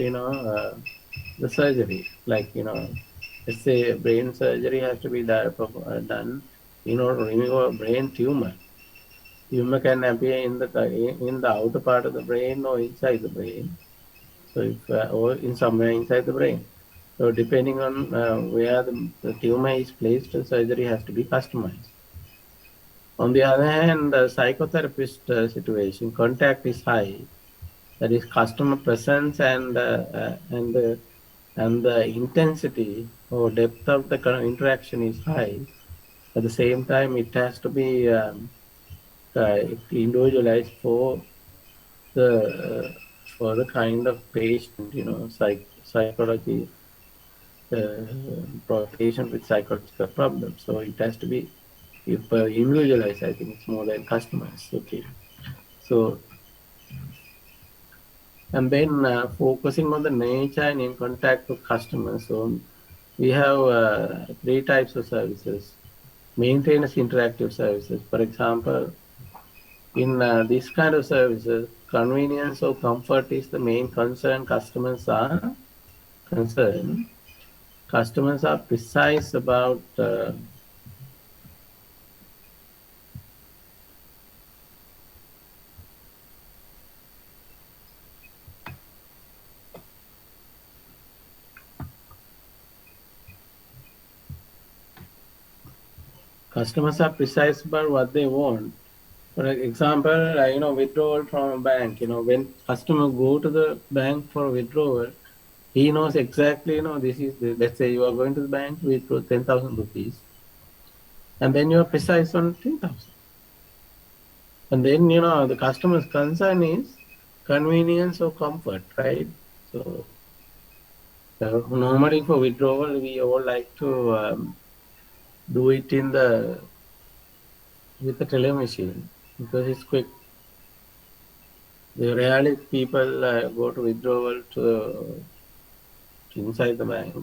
the surgery. Like, let's say brain surgery has to be done in order to remove a brain tumor. Tumor can appear in the outer part of the brain or inside the brain. So if or in somewhere inside the brain. So depending on where the tumor is placed, the surgery has to be customized. On the other hand, the psychotherapist situation, contact is high. That is customer presence and the intensity or depth of the interaction is high. At the same time, it has to be individualized the for the kind of patient, psychology, patient with psychological problems. So it has to be, if individualized, I think it's more than customized. Okay. So, and then focusing on the nature and in contact with customers. So we have three types of services. Maintenance interactive services. For example, in this kind of services, convenience or comfort is the main concern. Customers are concerned. Customers are precise about what they want. For example, withdrawal from a bank. When customer go to the bank for withdrawal, he knows exactly. This is let's say you are going to the bank to withdraw 10,000 rupees, and then you are precise on 10,000. And then the customer's concern is convenience or comfort, right? So normally for withdrawal, we all like to do it with the telemachine because it's quick. The rarely people go to withdrawal to inside the bank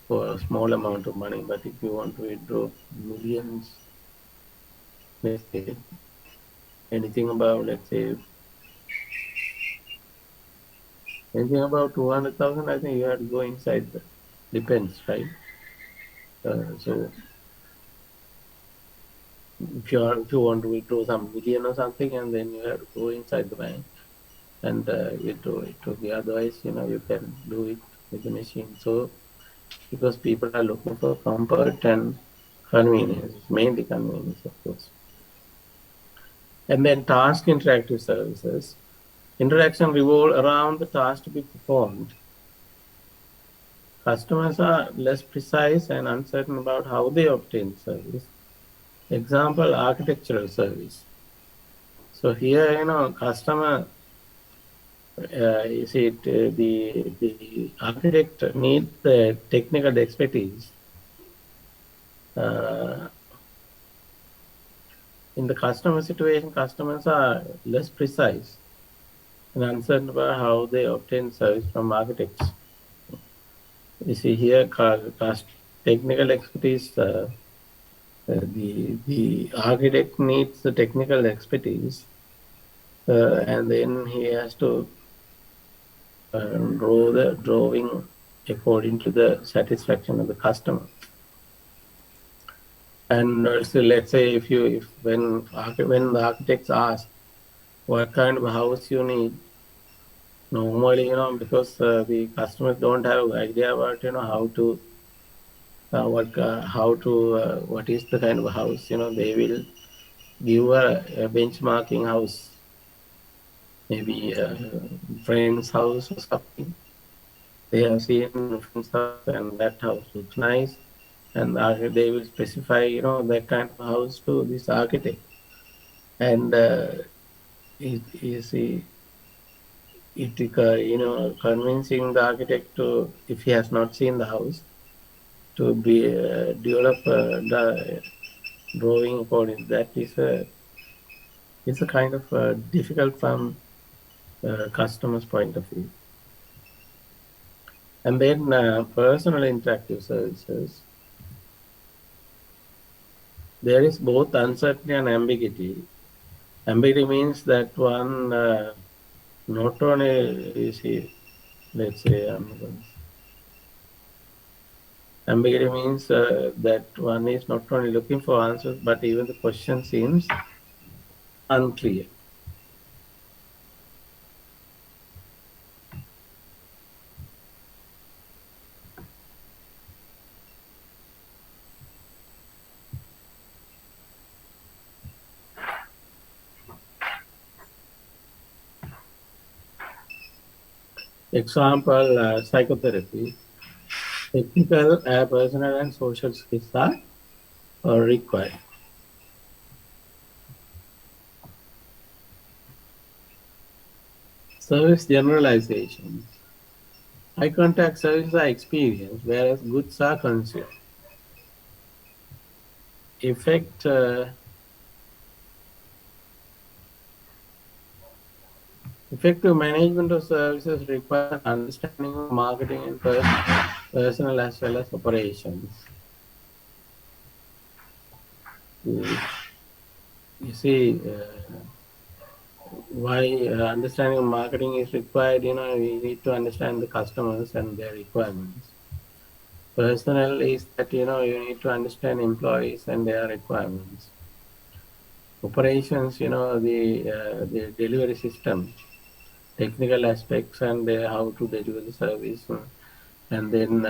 for a small amount of money. But if you want to withdraw millions, let's say anything about, anything about 200,000, I think you have to go inside. Depends, right? So if you want to withdraw some million or something, and then you have to go inside the bank and withdraw it. Okay, otherwise, you can do it with the machine. So because people are looking for comfort and convenience, mainly convenience, of course. And then task interactive services. Interaction revolve around the task to be performed. Customers are less precise and uncertain about how they obtain service. Example, architectural service. So here, customer, the architect needs the technical expertise. In the customer situation, customers are less precise and uncertain about how they obtain service from architects. You see here, technical expertise. The architect needs the technical expertise, and then he has to draw the drawing according to the satisfaction of the customer. And also, let's say when the architects ask what kind of house you need, normally, because the customers don't have idea about what is the kind of house, they will give a benchmarking house, maybe a friend's house or something. They have seen friend's house and that house looks nice. and they will specify, that kind of house to this architect. And convincing the architect to, if he has not seen the house, to be develop the drawing according. That is a kind of difficult from customer's point of view. And then personal interactive services. There is both uncertainty and ambiguity. Ambiguity means that one not only is he, let's say, ambiguity means that one is not only looking for answers, but even the question seems unclear. Example, psychotherapy. Technical, personal, and social skills are required. Service generalizations. High contact services are experienced, whereas goods are consumed. Effect, effective management of services requires understanding of marketing and personal as well as operations. You see, why understanding of marketing is required, we need to understand the customers and their requirements. Personal is that, you need to understand employees and their requirements. Operations, the delivery system, technical aspects and how to deliver the service, and then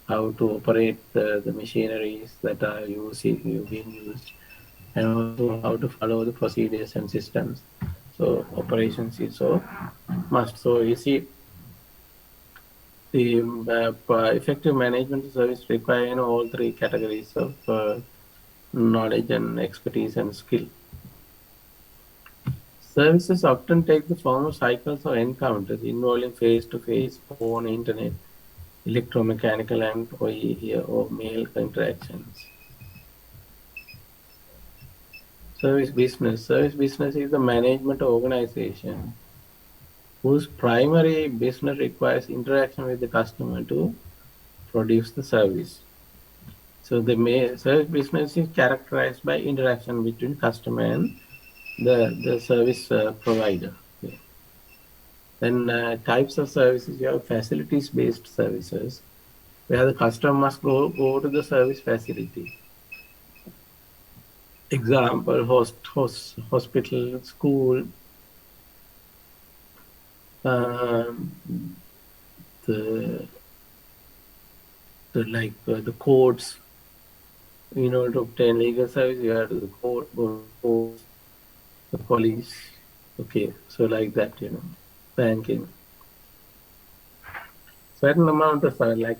how to operate the machineries that are being used, and also how to follow the procedures and systems. So operations is so must. So you see, the effective management of service require, all three categories of knowledge and expertise and skill. Services often take the form of cycles or encounters involving face-to-face, phone, internet, electromechanical, and or mail interactions. Service business. Service business is the management organization whose primary business requires interaction with the customer to produce the service. So the service business is characterized by interaction between customer and the service provider. Okay. Then types of services, you have facilities-based services, where the customer must go to the service facility. Example, hospital, school, the the courts. In order to obtain legal service, you have to the court, go to the courts, the police. Okay, so like that, banking. Certain amount of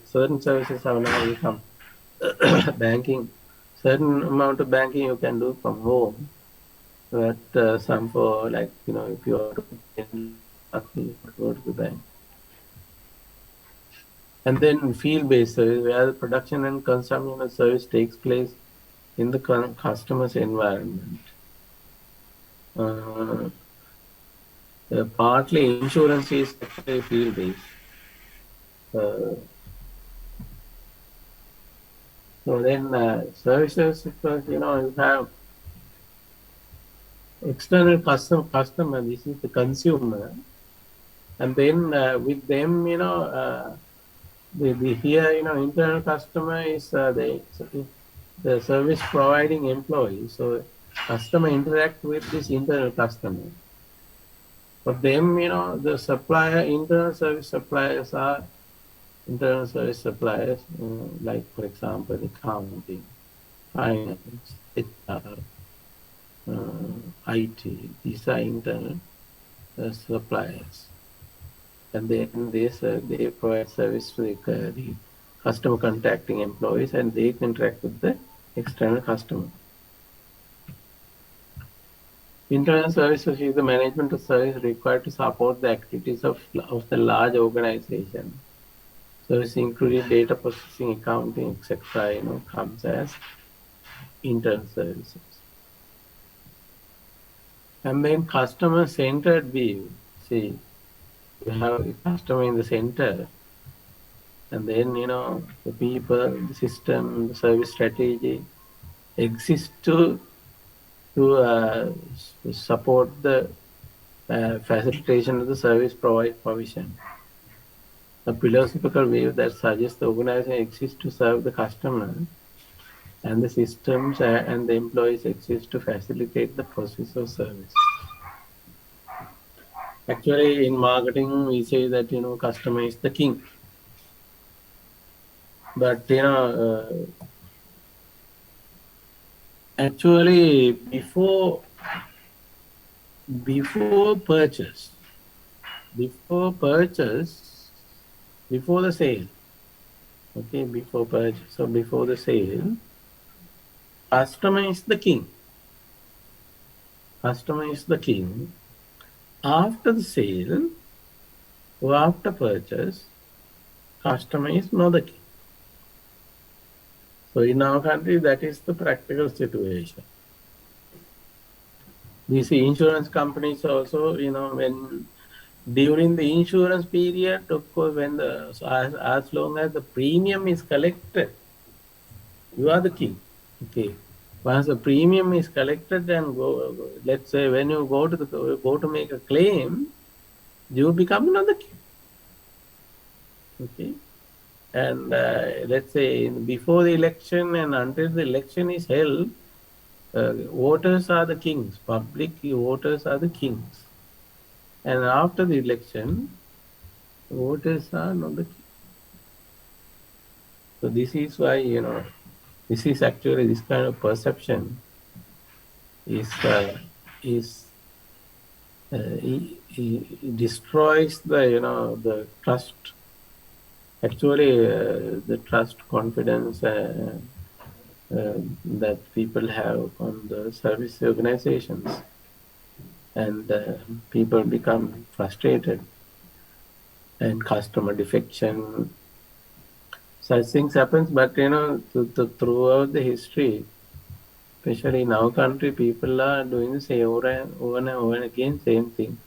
certain services have now become banking. Certain amount of banking you can do from home, but some for if you want to go to the bank. And then field-based service, where the production and consumption of service takes place in the customer's environment. Partly insurance is actually field-based. So then services, because you have external customer, this is the consumer, and then with them, the here, internal customer is the service providing employee. So customer interact with this internal customer. For them, the internal service suppliers are internal service suppliers, like for example, accounting, finance, HR, IT. These are internal suppliers, and then they provide service to the customer contacting employees, and they interact with the external customer. Internal services is the management of service required to support the activities of the large organization. Service including data processing, accounting, etc. Comes as internal services. And then customer-centered view. See, you have a customer in the center, and then the people, the system, the service strategy exists to support the facilitation of the service provision. A philosophical view that suggests the organization exists to serve the customer, and the systems and the employees exist to facilitate the process of service. Actually, in marketing, we say that customer is the king. But actually, before purchase, before purchase, before the sale, okay, before purchase or before the sale, customer is the king. Customer is the king. After the sale or after purchase, customer is not the king. So in our country, that is the practical situation. We see insurance companies also, when during the insurance period, of course, when as long as the premium is collected, you are the king. Okay. Once the premium is collected and let's say when you go to make a claim, you become another king. Okay. And let's say before the election and until the election is held, voters are the kings. Public voters are the kings. And after the election, voters are not the king. So this is why, this is actually this kind of perception is it destroys the trust. Actually, the trust, confidence that people have on the service organizations, and people become frustrated, and customer defection. Such things happens, but throughout the history, especially in our country, people are doing the same over and over and again, same thing.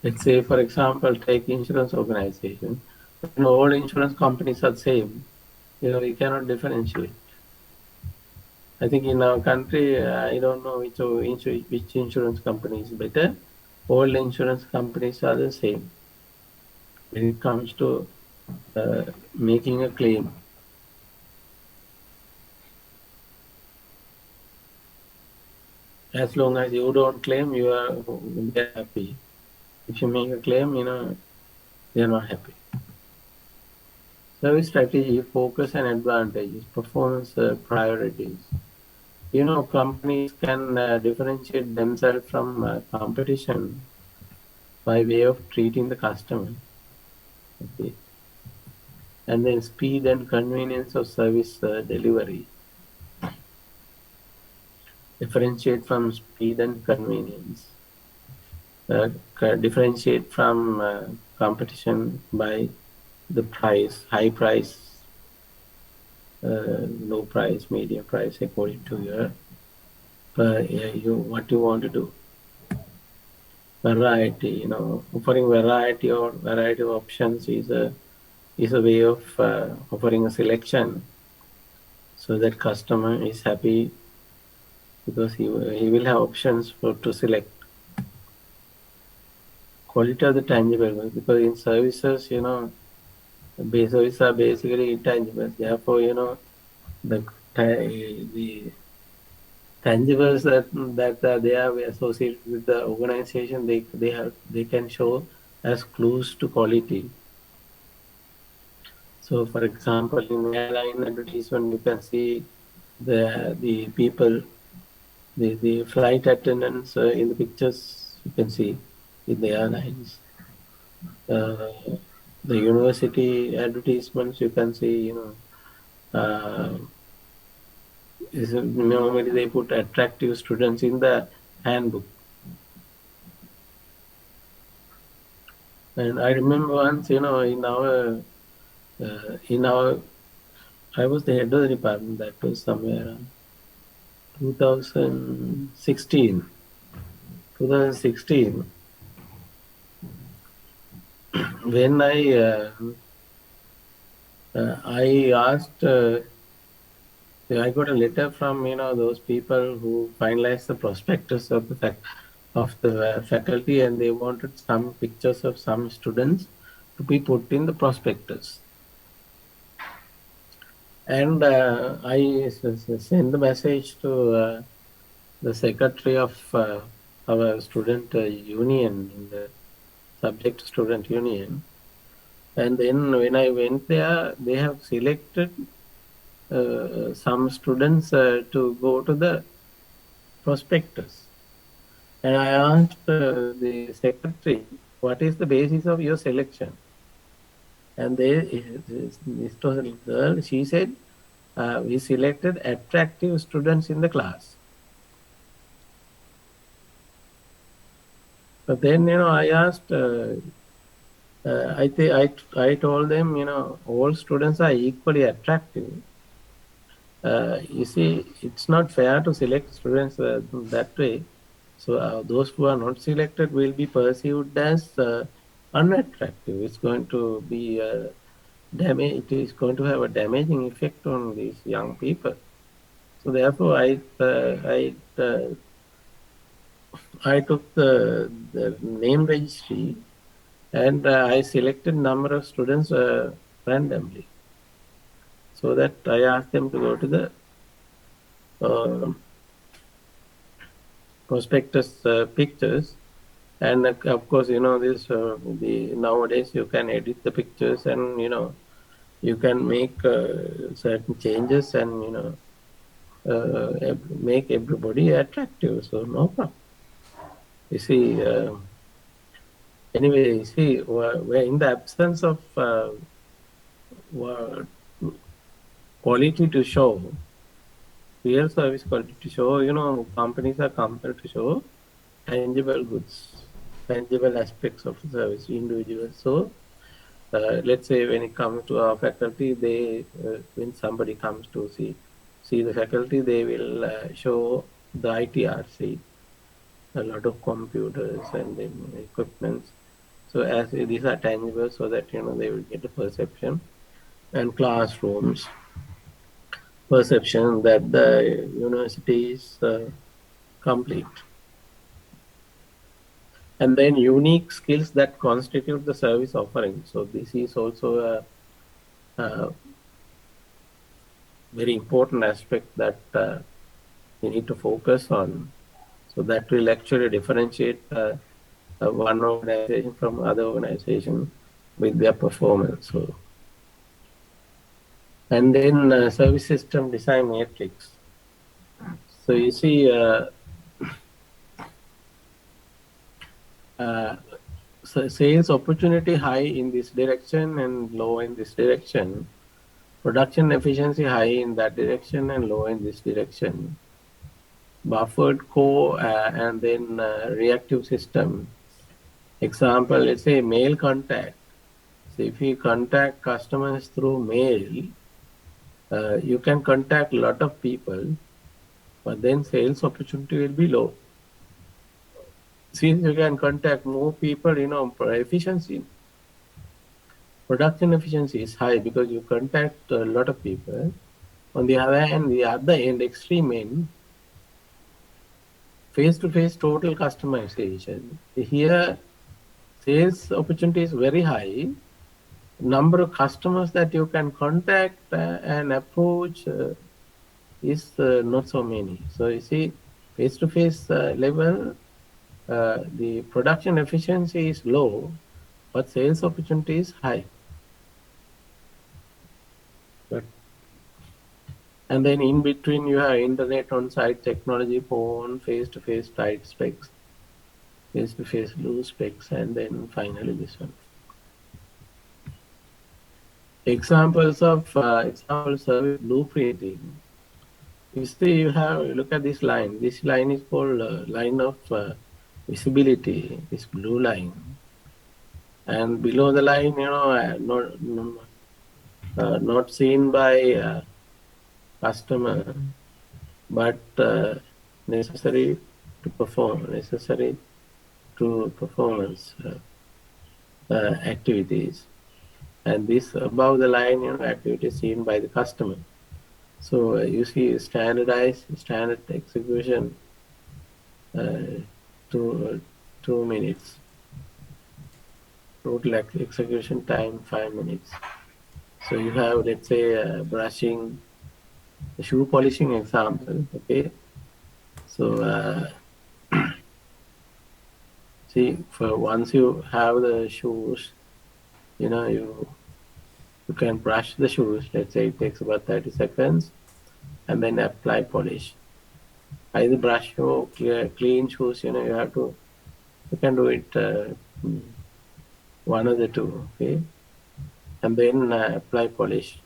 Let's say, for example, take insurance organization. All insurance companies are the same. You cannot differentiate. I think in our country, I don't know which insurance company is better. All insurance companies are the same when it comes to making a claim. As long as you don't claim, you are happy. If you make a claim, they are not happy. Service strategy, focus and advantages, performance priorities. Companies can differentiate themselves from competition by way of treating the customer. Okay. And then speed and convenience of service delivery. Differentiate from speed and convenience. Differentiate from competition by the price, high price, low price, medium price, according to your what you want to do. Variety, offering variety of options is a way of offering a selection, so that customer is happy because he will have options to select. Quality of the tangible, because in services, services are basically intangibles. Therefore, the tangibles that they are associated with the organization, they can show as clues to quality. So, for example, in airline advertisement, you can see the people the flight attendants in the pictures you can see in the airlines. Uh, the university advertisements you can see, normally they put attractive students in the handbook. And I remember once, in our, I was the head of the department. That was somewhere around 2016. 2016, when I asked, I got a letter from those people who finalized the prospectus of the faculty, and they wanted some pictures of some students to be put in the prospectus. And I sent the message to the secretary of our student union, in the subject student union. And then when I went there, they have selected some students to go to the prospectus. And I asked the secretary, what is the basis of your selection? And this was a girl, she said, we selected attractive students in the class. But then, I asked, I told them, all students are equally attractive. You see, it's not fair to select students that way. So those who are not selected will be perceived as unattractive. It's going to be damage. It is going to have a damaging effect on these young people. So therefore, I took the name registry, and I selected number of students randomly, so that I asked them to go to the uh, prospectus pictures. And of course, this the nowadays you can edit the pictures, and you can make certain changes, and make everybody attractive. So no problem. You see, anyway, you see, we're in the absence of quality to show, real service quality to show, companies are compelled to show tangible goods, tangible aspects of the service to individuals. So let's say when it comes to our faculty, when somebody comes to see the faculty, they will show the ITRC, a lot of computers and then equipments. So as these are tangible, so that they will get a perception, and classrooms perception that the university is complete. And then unique skills that constitute the service offering. So this is also a very important aspect that we need to focus on. So that will actually differentiate one organization from other organization with their performance. So, and then service system design matrix. So you see, sales opportunity high in this direction and low in this direction. Production efficiency high in that direction and low in this direction. Buffered core and then reactive system. Example, let's say mail contact. So if you contact customers through mail, you can contact a lot of people, but then sales opportunity will be low. Since you can contact more people, efficiency, production efficiency is high because you contact a lot of people. On the other hand, the other end, extreme end, face-to-face total customization. Here, sales opportunity is very high. Number of customers that you can contact and approach is not so many. So you see, face-to-face level, the production efficiency is low, but sales opportunity is high. But And then in between you have internet on-site technology, phone, face-to-face tight specs, face-to-face loose specs, and then finally this one. Examples of example service blueprinting. You see, you have look at this line. This line is called line of visibility. This blue line, and below the line, not seen by customer, but necessary to perform, necessary to performance activities. And this above the line, activities seen by the customer. So you see standard execution, uh, two, 2 minutes. Total execution time 5 minutes. So you have, let's say, brushing, shoe polishing example. Okay. So see, for once you have the shoes, you can brush the shoes. Let's say it takes about 30 seconds, and then apply polish. Either brush or clean shoes, you can do it one of the two, okay? And then apply polish.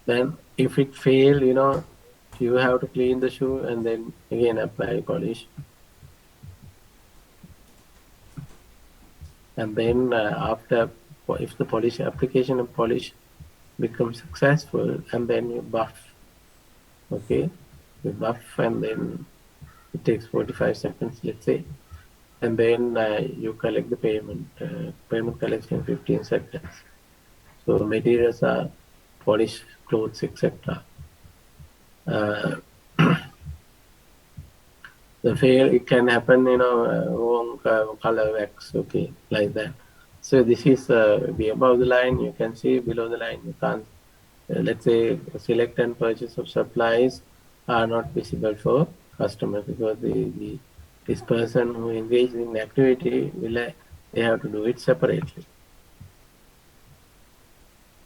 Then if it fail, you have to clean the shoe and then again apply polish. And then after, if the polish application of polish becomes successful, and then you buff, okay? You buff and then it takes 45 seconds, let's say. And then you collect the payment. Payment collection 15 seconds. So materials are polished clothes, etc. The fail, it can happen, wrong color wax, okay, like that. So this is be above the line. You can see below the line. You can't. Let's say select and purchase of supplies are not visible for customers because this person who engaged in activity they have to do it separately.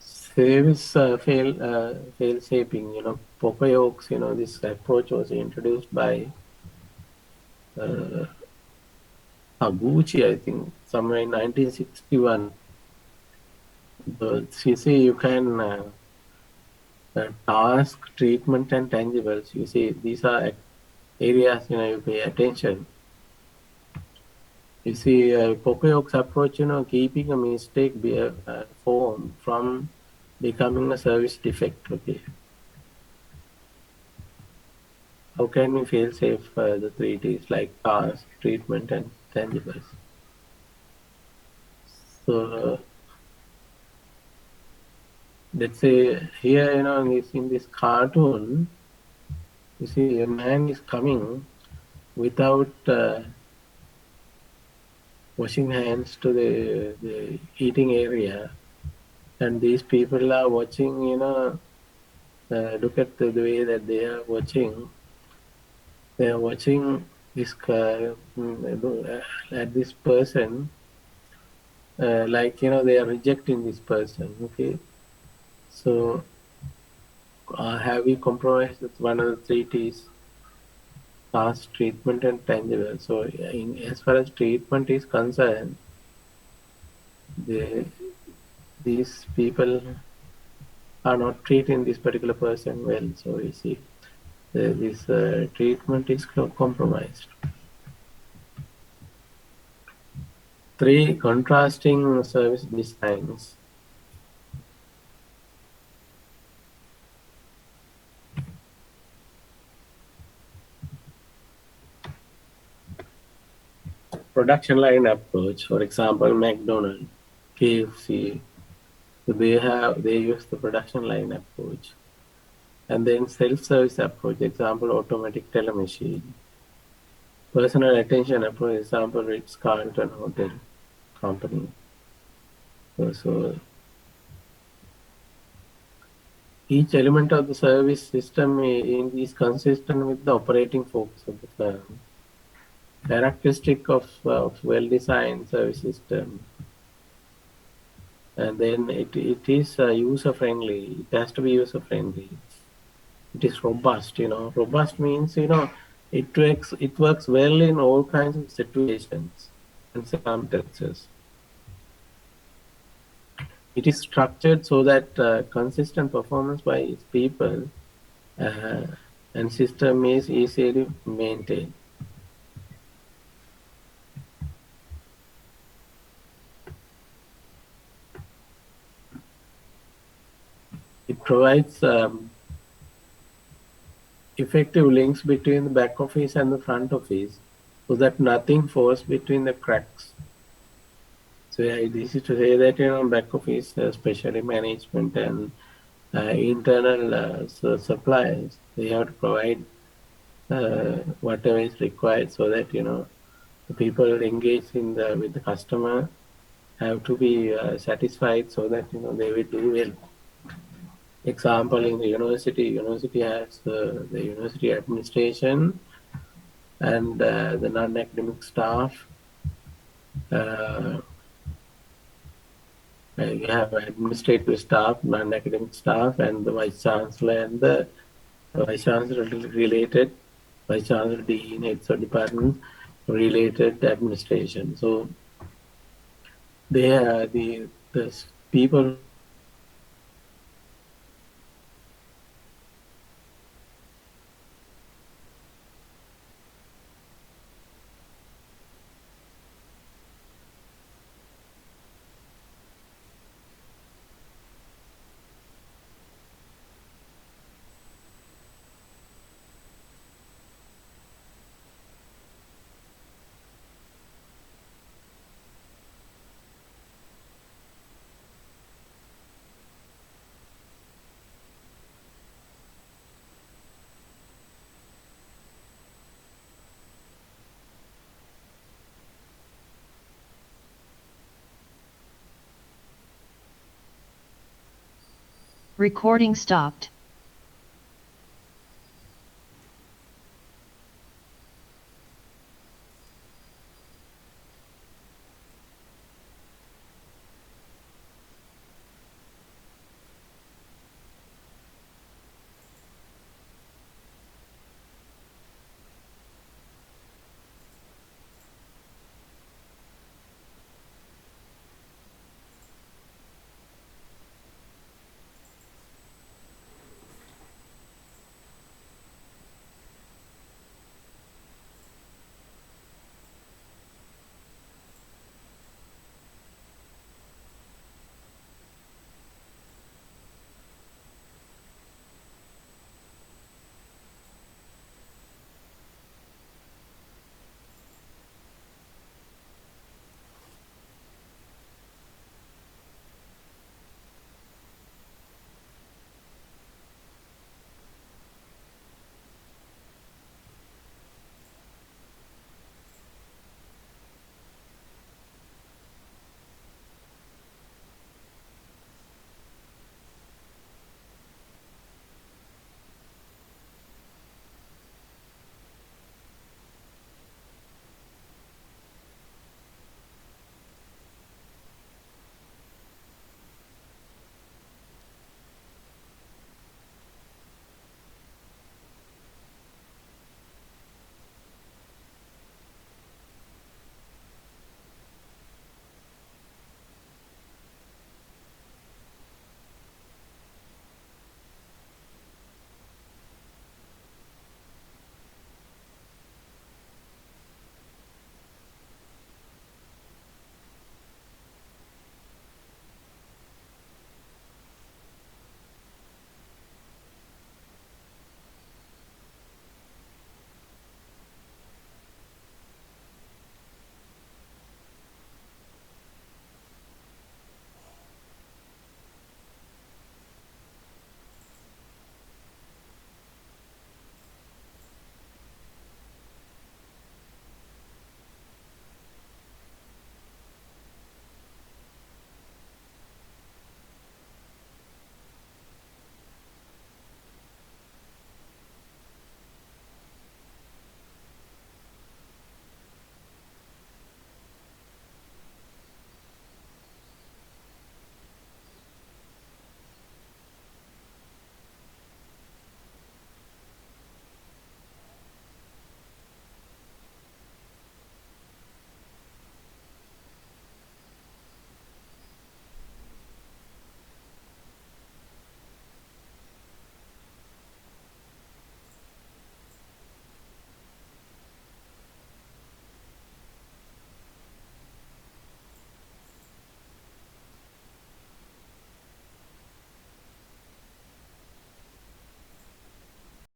Service fail shaping, Pocoyoke's, this approach was introduced by Gucci, I think, somewhere in 1961. You see, you can task, treatment, and tangibles. You see, these are areas you pay attention. You see, Pocoyoke's approach, keeping a mistake form from becoming a service defect. Okay. How can we fail safe the three T's like task, treatment, and tangibles? So let's say here, in this cartoon, you see a man is coming without washing hands to the eating area, and these people are watching, look at the way that they are watching. They are watching this at this person, like, they are rejecting this person, okay? So have we compromised with one of the three T's? Task, treatment, and tangible. So as far as treatment is concerned, these people are not treating this particular person well. So you see, this treatment is compromised. 3 contrasting service designs. Production line approach, for example, McDonald's, KFC, they use the production line approach. And then self-service approach, example, automatic teller machine. Personal attention approach, example, Ritz-Carlton Hotel Company. So each element of the service system is consistent with the operating focus of the firm. Characteristic of well-designed service system. and then it is user friendly. It has to be user friendly. It is robust. Robust means it works well in all kinds of situations and circumstances. It is structured so that consistent performance by its people uh, and system is easily maintained. It provides effective links between the back office and the front office so that nothing falls between the cracks. So yeah, this is to say that back office, especially management and internal suppliers, they have to provide whatever is required so that the people engaged with the customer have to be satisfied so that they will do well. Example, in the university has the university administration and the non-academic staff. Uh, you have administrative staff, non-academic staff, and the vice chancellor and the vice chancellor related, vice chancellor, dean, heads of department related administration. So they are the people who are responsible for the Recording stopped.